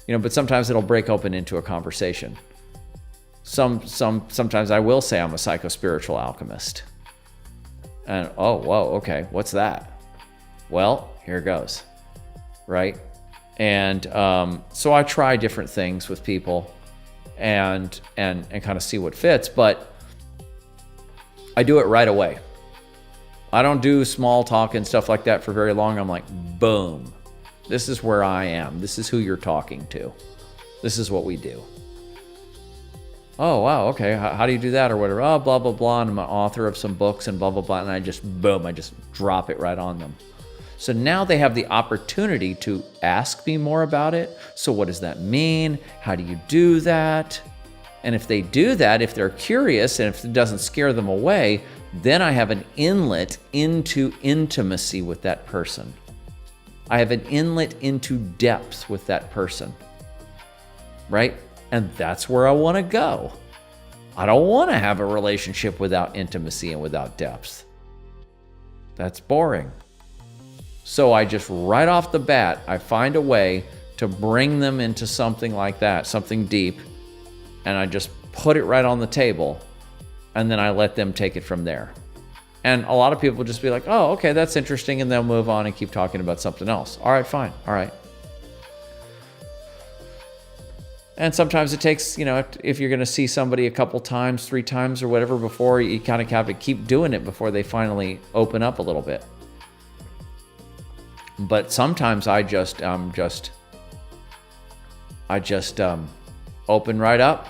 But sometimes it'll break open into a conversation. Sometimes I will say I'm a psychospiritual alchemist. And oh, whoa, okay, what's that? Well, here goes, right? And so I try different things with people and kind of see what fits, but I do it right away. I don't do small talk and stuff like that for very long. I'm like, boom, this is where I am. This is who you're talking to. This is what we do. Oh, wow, okay, how do you do that or whatever? Oh, blah, blah, blah, and I'm an author of some books and blah, blah, blah, and I just drop it right on them. So now they have the opportunity to ask me more about it. So what does that mean? How do you do that? And if they do that, if they're curious and if it doesn't scare them away, then I have an inlet into intimacy with that person. I have an inlet into depth with that person, right? And that's where I want to go. I don't want to have a relationship without intimacy and without depth. That's boring. So I just right off the bat, I find a way to bring them into something like that, something deep, and I just put it right on the table, and then I let them take it from there. And a lot of people will just be like, oh, okay, that's interesting, and they'll move on and keep talking about something else. All right, fine, all right. And sometimes it takes, if you're going to see somebody a couple times, 3 times or whatever before, you kind of have to keep doing it before they finally open up a little bit. But sometimes I just open right up.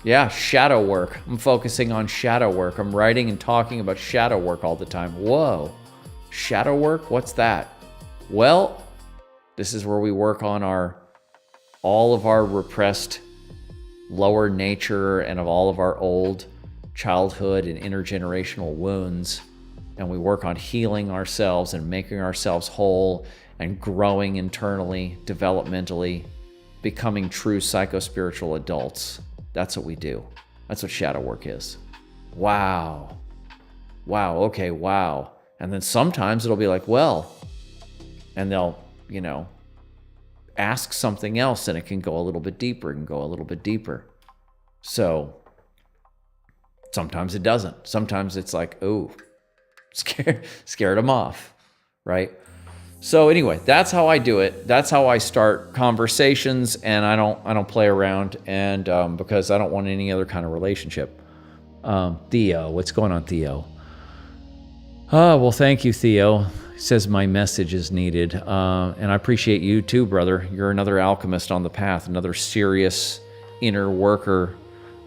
Yeah, shadow work. I'm focusing on shadow work. I'm writing and talking about shadow work all the time. Whoa, shadow work? What's that? Well, this is where we work on all of our repressed lower nature and of all of our old childhood and intergenerational wounds. And we work on healing ourselves and making ourselves whole and growing internally, developmentally, becoming true psychospiritual adults. That's what we do. That's what shadow work is. Wow. Wow, okay, wow. And then sometimes it'll be like, well, and they'll, ask something else and it can go a little bit deeper and go a little bit deeper. So sometimes it doesn't. Sometimes it's like, oh, scared them off, right? So anyway, that's how I do it. That's how I start conversations, and I don't play around, and because I don't want any other kind of relationship. Theo, what's going on, Theo? Oh, well, thank you, Theo. He says my message is needed, and I appreciate you too, brother. You're another alchemist on the path, another serious inner worker,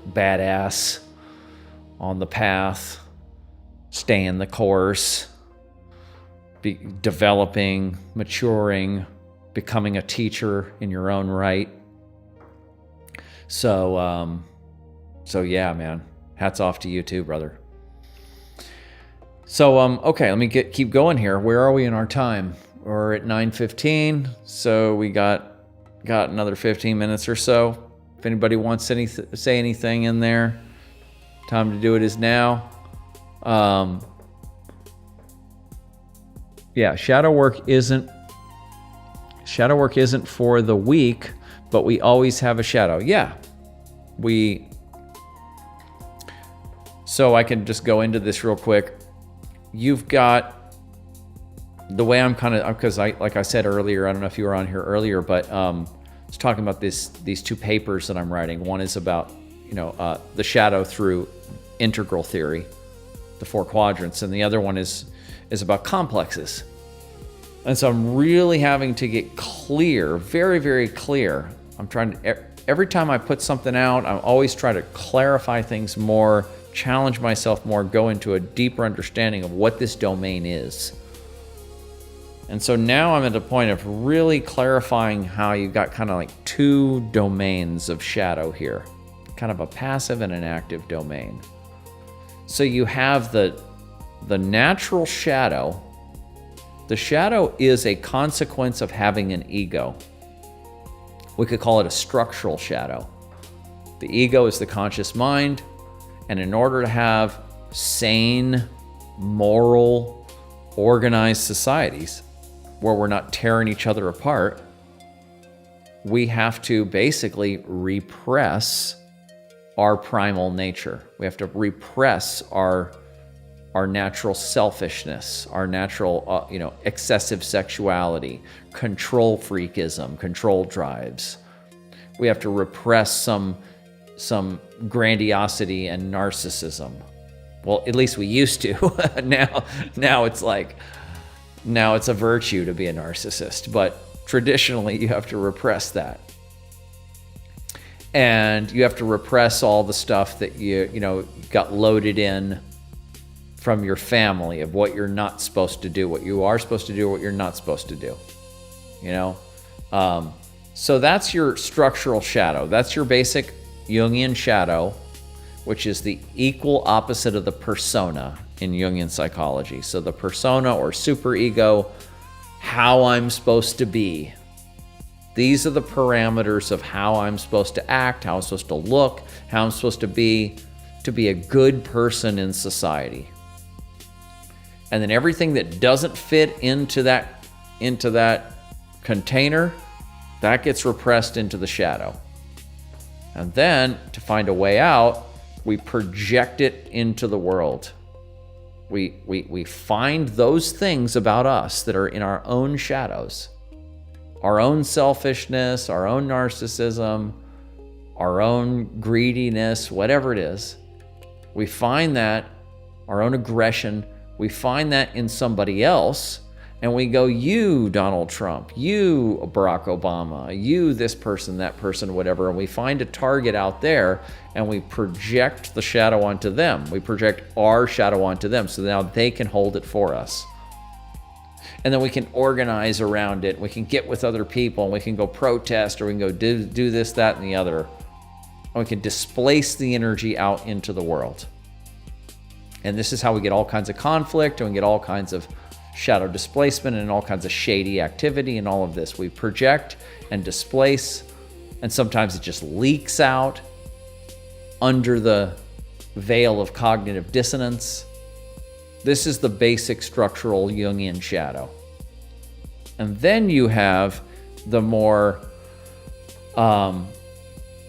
badass on the path. Staying the course, developing, maturing, becoming a teacher in your own right. So yeah, man, hats off to you too, brother. So, okay, let me keep going here. Where are we in our time? We're at 9:15, so we got another 15 minutes or so. If anybody wants to say anything in there, time to do it is now. Yeah, shadow work isn't for the weak, but we always have a shadow. Yeah, so I can just go into this real quick. You've got the way I'm kind of, because like I said earlier, I don't know if you were on here earlier, but I was talking about these 2 papers that I'm writing. One is about the shadow through integral theory, the 4 quadrants, and the other one is about complexes. And so I'm really having to get clear, very, very clear. I'm trying to, every time I put something out, I'm always trying to clarify things more, challenge myself more, go into a deeper understanding of what this domain is. And so now I'm at the point of really clarifying how you've got kind of like 2 domains of shadow here, kind of a passive and an active domain. So you have the natural shadow. The shadow is a consequence of having an ego. We could call it a structural shadow. The ego is the conscious mind, and in order to have sane, moral, organized societies where we're not tearing each other apart, we have to basically repress our primal nature. We have to repress our natural selfishness, our natural, excessive sexuality, control freakism, control drives. We have to repress some grandiosity and narcissism. Well, at least we used to. Now it's like, now it's a virtue to be a narcissist, but traditionally you have to repress that. And you have to repress all the stuff that you got loaded in from your family of what you're not supposed to do, what you are supposed to do, what you're not supposed to do. So that's your structural shadow. That's your basic Jungian shadow, which is the equal opposite of the persona in Jungian psychology. So the persona or superego, how I'm supposed to be. These are the parameters of how I'm supposed to act, how I'm supposed to look, how I'm supposed to be a good person in society. And then everything that doesn't fit into that container, that gets repressed into the shadow. And then to find a way out, we project it into the world. We find those things about us that are in our own shadows, our own selfishness, our own narcissism, our own greediness, whatever it is. We find that, our own aggression, we find that in somebody else, and we go, you, Donald Trump, you, Barack Obama, you, this person, that person, whatever, and we find a target out there, and we project the shadow onto them. We project our shadow onto them, so now they can hold it for us. And then we can organize around it. We can get with other people, and we can go protest, or we can go do this, that, and the other. And we can displace the energy out into the world. And this is how we get all kinds of conflict, and we get all kinds of shadow displacement and all kinds of shady activity and all of this. We project and displace, and sometimes it just leaks out under the veil of cognitive dissonance. This is the basic structural Jungian shadow. And then you have the more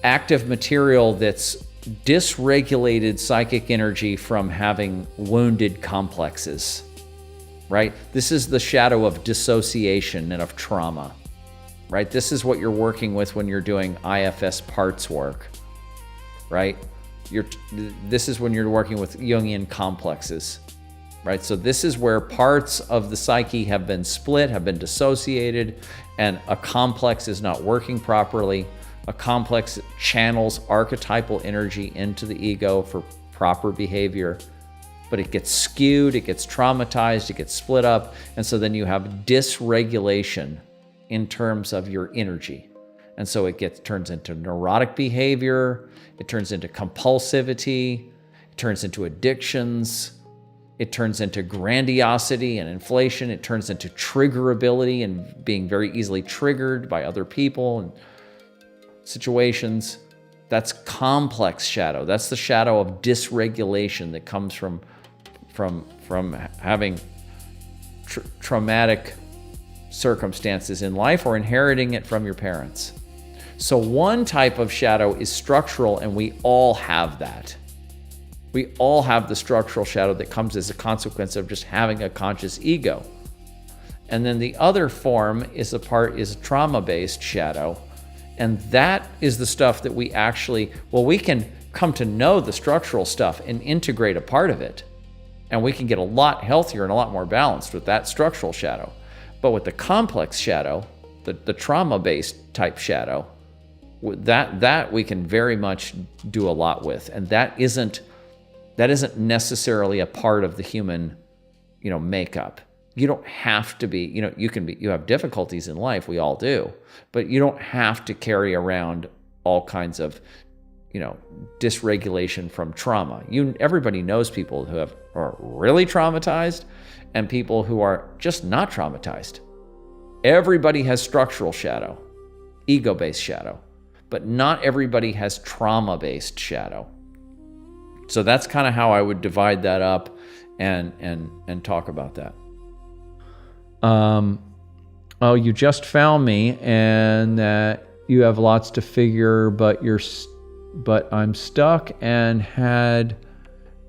active material that's dysregulated psychic energy from having wounded complexes, right? This is the shadow of dissociation and of trauma, right? This is what you're working with when you're doing IFS parts work, right? This is when you're working with Jungian complexes, right? So this is where parts of the psyche have been split, have been dissociated, and a complex is not working properly. A complex channels archetypal energy into the ego for proper behavior, but it gets skewed, it gets traumatized, it gets split up, and so then you have dysregulation in terms of your energy. And so it turns into neurotic behavior, it turns into compulsivity, it turns into addictions, it turns into grandiosity and inflation, it turns into triggerability and being very easily triggered by other people and situations. That's complex shadow. That's the shadow of dysregulation that comes from having traumatic circumstances in life or inheriting it from your parents. So one type of shadow is structural, and we all have that. We all have the structural shadow that comes as a consequence of just having a conscious ego. And then the other form is a trauma-based shadow. And that is the stuff that we can come to know the structural stuff and integrate a part of it. And we can get a lot healthier and a lot more balanced with that structural shadow. But with the complex shadow, the trauma-based type shadow, that we can very much do a lot with. And that isn't necessarily a part of the human, makeup. You don't have to be, you have difficulties in life, we all do, but you don't have to carry around all kinds of dysregulation from trauma. Everybody knows people who are really traumatized and people who are just not traumatized. Everybody has structural shadow, ego-based shadow, but not everybody has trauma-based shadow. So that's kind of how I would divide that up and talk about that. Oh, you just found me, and that you have lots to figure, but I'm stuck, and had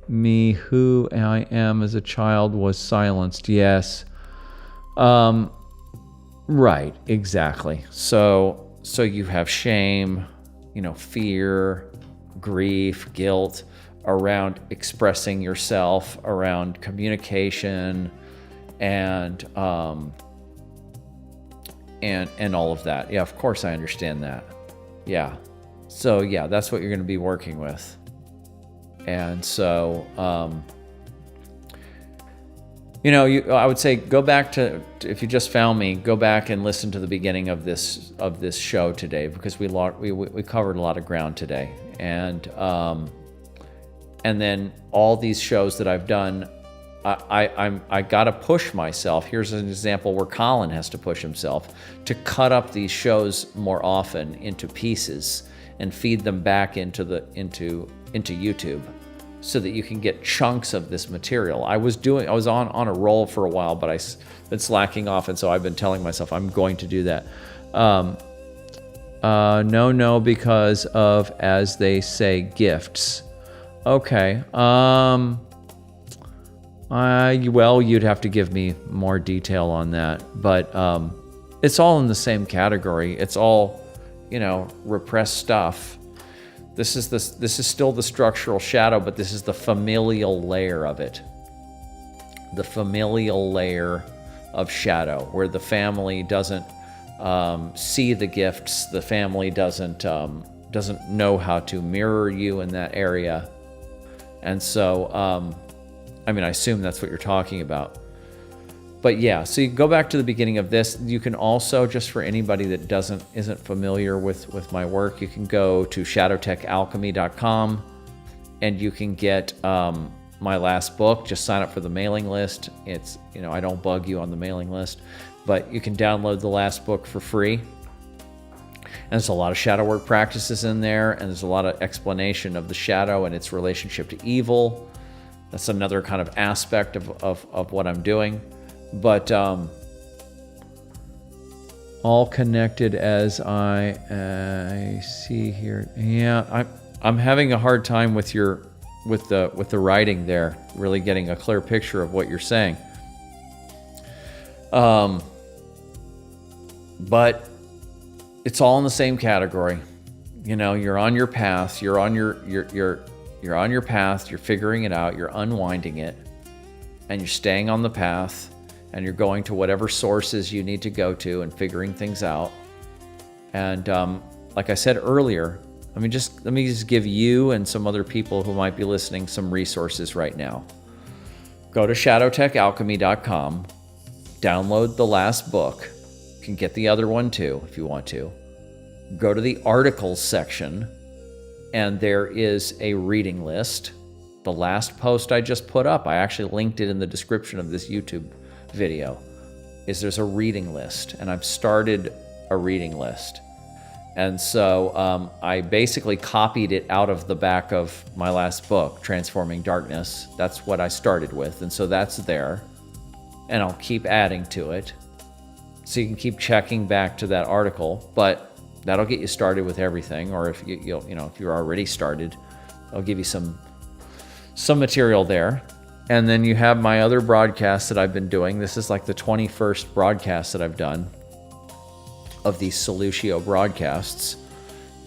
me who I am as a child was silenced. Yes. Right, exactly. So you have shame, fear, grief, guilt around expressing yourself, around communication, and all of that. Yeah, of course I understand that. Yeah. So yeah, that's what you're going to be working with. And so, I would say go back to, if you just found me, go back and listen to the beginning of this show today, because we covered a lot of ground today. And then all these shows that I've done, I got to push myself. Here's an example where Colin has to push himself to cut up these shows more often into pieces and feed them back into YouTube, so that you can get chunks of this material. I was on a roll for a while, but I've been slacking off, and so I've been telling myself I'm going to do that. No, because of, as they say, gifts. Okay. Well, you'd have to give me more detail on that, but it's all in the same category. It's all, repressed stuff. This is still the structural shadow, but this is the familial layer of it. The familial layer of shadow, where the family doesn't see the gifts. The family doesn't know how to mirror you in that area. And so, I assume that's what you're talking about. But yeah, so you go back to the beginning of this. You can also, just for anybody that isn't familiar with my work, you can go to shadowtechalchemy.com, and you can get my last book. Just sign up for the mailing list. It's, I don't bug you on the mailing list, but you can download the last book for free. And there's a lot of shadow work practices in there, and there's a lot of explanation of the shadow and its relationship to evil. That's another kind of aspect of what I'm doing. But all connected, as I see here. Yeah, I'm having a hard time with the writing there, really getting a clear picture of what you're saying. But it's all in the same category. You're on your path. You're on your path. You're figuring it out. You're unwinding it, and you're staying on the path. And you're going to whatever sources you need to go to and figuring things out. And like I said earlier, let me just give you and some other people who might be listening some resources right now. Go to shadowtechalchemy.com, download the last book. You can get the other one too if you want to. Go to the articles section, and there is a reading list. The last post I just put up, I actually linked it in the description of this YouTube video, there's a reading list, and I've started a reading list. And so I basically copied it out of the back of my last book, Transforming Darkness. That's what I started with, and so that's there, and I'll keep adding to it, so you can keep checking back to that article. But that'll get you started with everything. Or if if you're already started, I'll give you some material there. And then you have my other broadcasts that I've been doing. This is like the 21st broadcast that I've done of these Solutio broadcasts.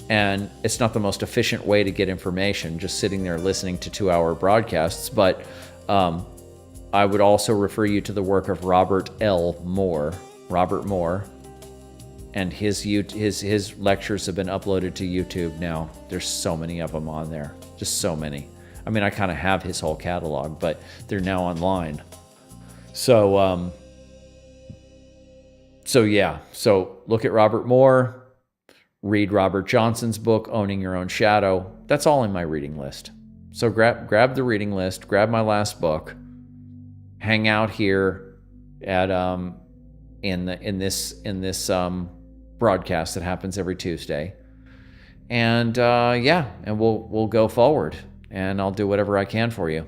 And it's not the most efficient way to get information, just sitting there listening to 2-hour broadcasts. But I would also refer you to the work of Robert Moore. And his lectures have been uploaded to YouTube now. There's so many of them on there, just so many. I kind of have his whole catalog, but they're now online. So yeah. So look at Robert Moore, read Robert Johnson's book, Owning Your Own Shadow. That's all in my reading list. So grab the reading list, grab my last book, hang out here at in this broadcast that happens every Tuesday, and and we'll go forward, and I'll do whatever I can for you,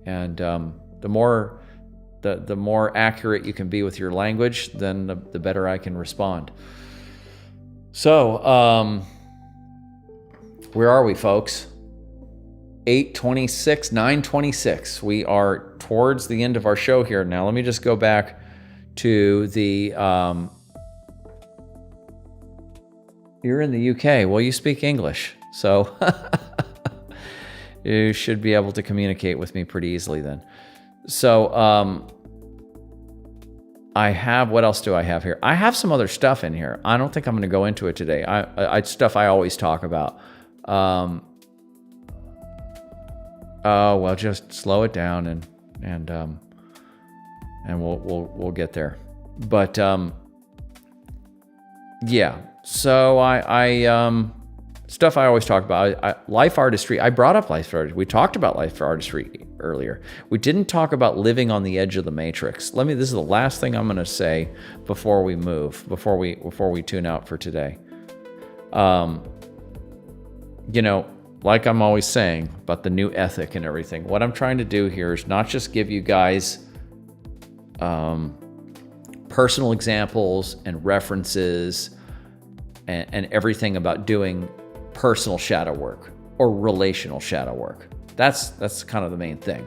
and the more accurate you can be with your language, then the better I can respond. So, where are we, folks? 8:26, 9:26. We are towards the end of our show here. Now, let me just go back to the... You're in the UK. Well, you speak English, so you should be able to communicate with me pretty easily then. So, I have, what else do I have here? I have some other stuff in here. I don't think I'm going to go into it today. Stuff I always talk about. Well, just slow it down and we'll get there. But yeah. So I stuff I always talk about. Life artistry. I brought up life artistry. We talked about life artistry earlier. We didn't talk about living on the edge of the matrix. This is the last thing I'm going to say before we move, before we tune out for today. Like I'm always saying about the new ethic and everything, what I'm trying to do here is not just give you guys personal examples and references and everything about doing personal shadow work or relational shadow work. That's kind of the main thing.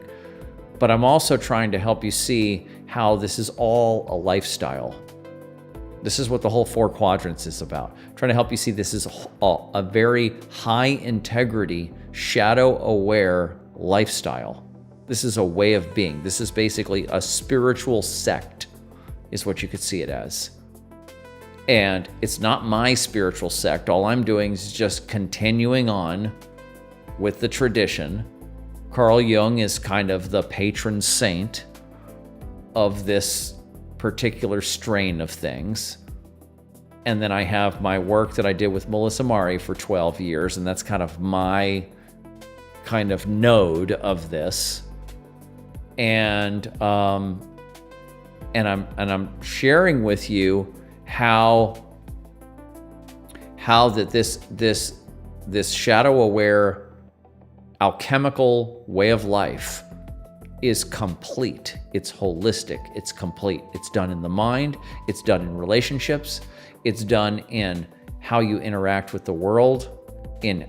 But I'm also trying to help you see how this is all a lifestyle. This is what the whole 4 quadrants is about. I'm trying to help you see this is a very high integrity, shadow aware lifestyle. This is a way of being. This is basically a spiritual sect, is what you could see it as. And it's not my spiritual sect. All I'm doing is just continuing on with the tradition. Carl Jung is kind of the patron saint of this particular strain of things. And then I have my work that I did with Melissa Mari for 12 years, and that's kind of my kind of node of this. And I'm sharing with you how that this shadow aware alchemical way of life is complete. It's holistic. It's complete. It's done in the mind. It's done in relationships. It's done in how you interact with the world, in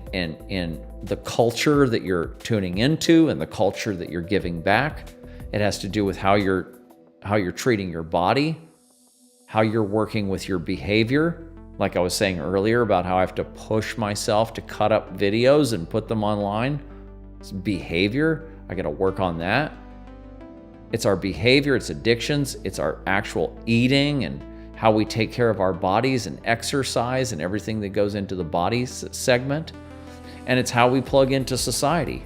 the culture that you're tuning into and the culture that you're giving back. It has to do with how you're treating your body, how you're working with your behavior. Like I was saying earlier about how I have to push myself to cut up videos and put them online. It's behavior. I got to work on that. It's our behavior, it's addictions, it's our actual eating and how we take care of our bodies and exercise and everything that goes into the body segment. And it's how we plug into society.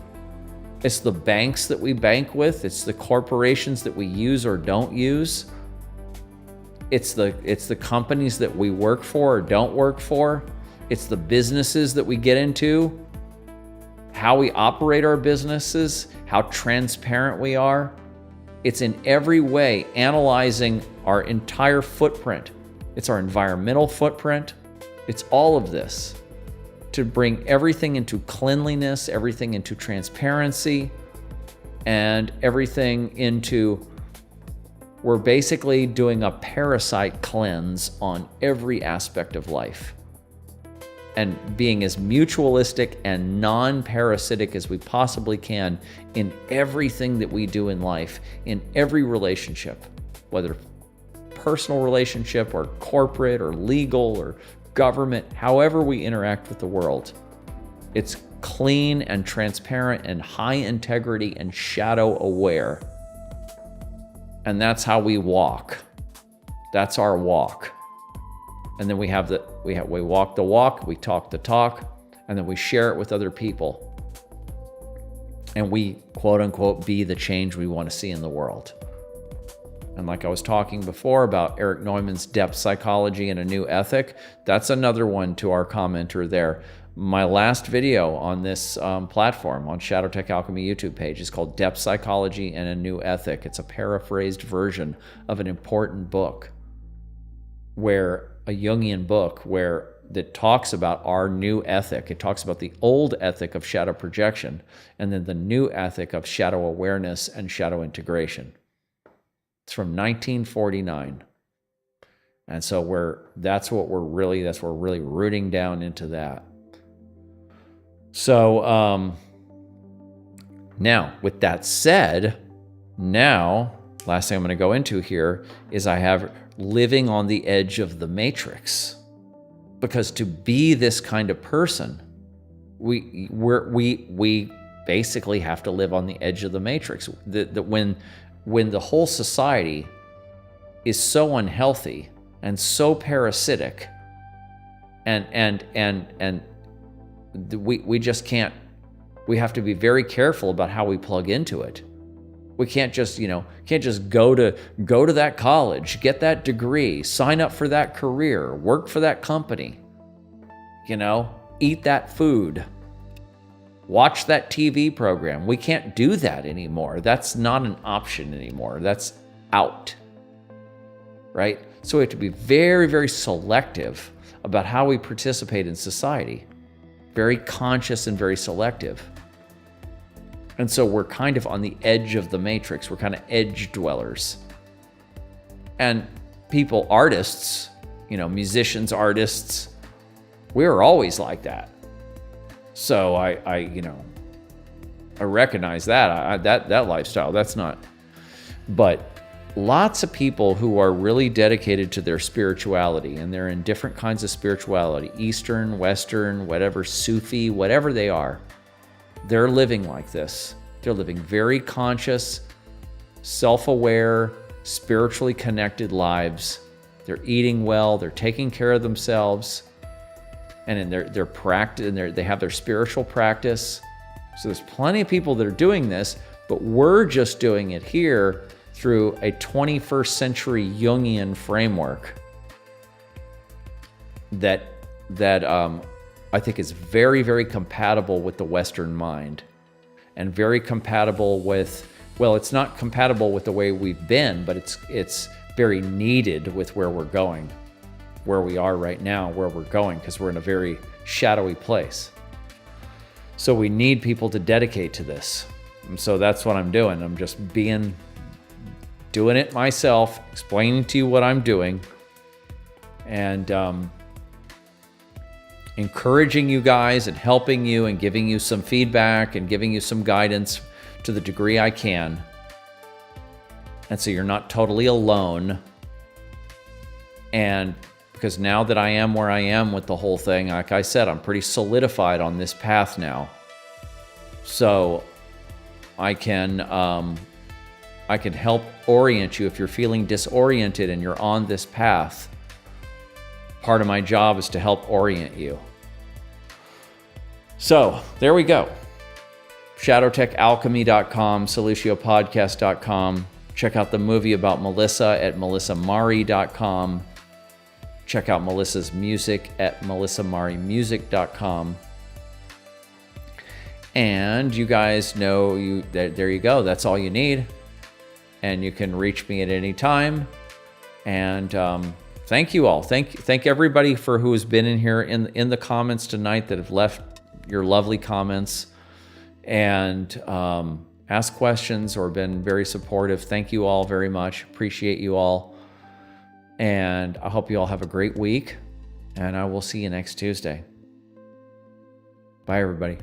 It's the banks that we bank with. It's the corporations that we use or don't use. It's the companies that we work for or don't work for. It's the businesses that we get into, how we operate our businesses, how transparent we are. It's in every way analyzing our entire footprint. It's our environmental footprint. It's all of this to bring everything into cleanliness, everything into transparency, and everything into, we're basically doing a parasite cleanse on every aspect of life and being as mutualistic and non-parasitic as we possibly can in everything that we do in life, in every relationship, whether personal relationship or corporate or legal or government, however we interact with the world. It's clean and transparent and high integrity and shadow aware. And that's how we walk. That's our walk. And then we walk the walk, we talk the talk, and then we share it with other people. And we, quote unquote, be the change we want to see in the world. And like I was talking before about Eric Neumann's depth psychology and a new ethic, that's another one to our commenter there. My last video on this platform, on ShadowTech Alchemy YouTube page, is called Depth Psychology and a New Ethic. It's a paraphrased version of an important book, a Jungian book, that talks about our new ethic. It talks about the old ethic of shadow projection, and then the new ethic of shadow awareness and shadow integration. It's from 1949. And so we're really rooting down into that. So now, with that said, last thing I'm going to go into here is I have living on the edge of the matrix. Because to be this kind of person, we basically have to live on the edge of the matrix. When the whole society is so unhealthy and so parasitic, and we just can't. We have to be very careful about how we plug into it. We can't just go to that college, get that degree, sign up for that career, work for that company, eat that food, watch that TV program. We can't do that anymore. That's not an option anymore. That's out, right? So we have to be very, very selective about how we participate in society. Very conscious and very selective. And so we're kind of on the edge of the matrix. We're kind of edge dwellers. And people, artists, musicians, artists, we're always like that. So I recognize that that lifestyle. That's not. But lots of people who are really dedicated to their spirituality, and they're in different kinds of spirituality, Eastern, Western, whatever, Sufi, whatever they are, they're living like this. They're living very conscious, self-aware, spiritually connected lives. They're eating well. They're taking care of themselves. And in their practice, and they have their spiritual practice. So there's plenty of people that are doing this, but we're just doing it here through a 21st century Jungian framework that I think is very, very compatible with the Western mind, and very compatible with, well, it's not compatible with the way we've been, but it's very needed with where we're going, where we are right now, where we're going, because we're in a very shadowy place. So we need people to dedicate to this. And so that's what I'm doing. I'm just doing it myself, explaining to you what I'm doing, and encouraging you guys and helping you and giving you some feedback and giving you some guidance to the degree I can. And so you're not totally alone. And because now that I am where I am with the whole thing, like I said, I'm pretty solidified on this path now. So I can help orient you if you're feeling disoriented and you're on this path. Part of my job is to help orient you. So there we go. ShadowTechAlchemy.com, SolutioPodcast.com. Check out the movie about Melissa at melissamari.com. Check out Melissa's music at melissamarimusic.com. And you guys know there you go. That's all you need. And you can reach me at any time. And thank you all. Thank everybody for who has been in here in the comments tonight, that have left your lovely comments and asked questions or been very supportive. Thank you all very much. Appreciate you all. And I hope you all have a great week. And I will see you next Tuesday. Bye, everybody.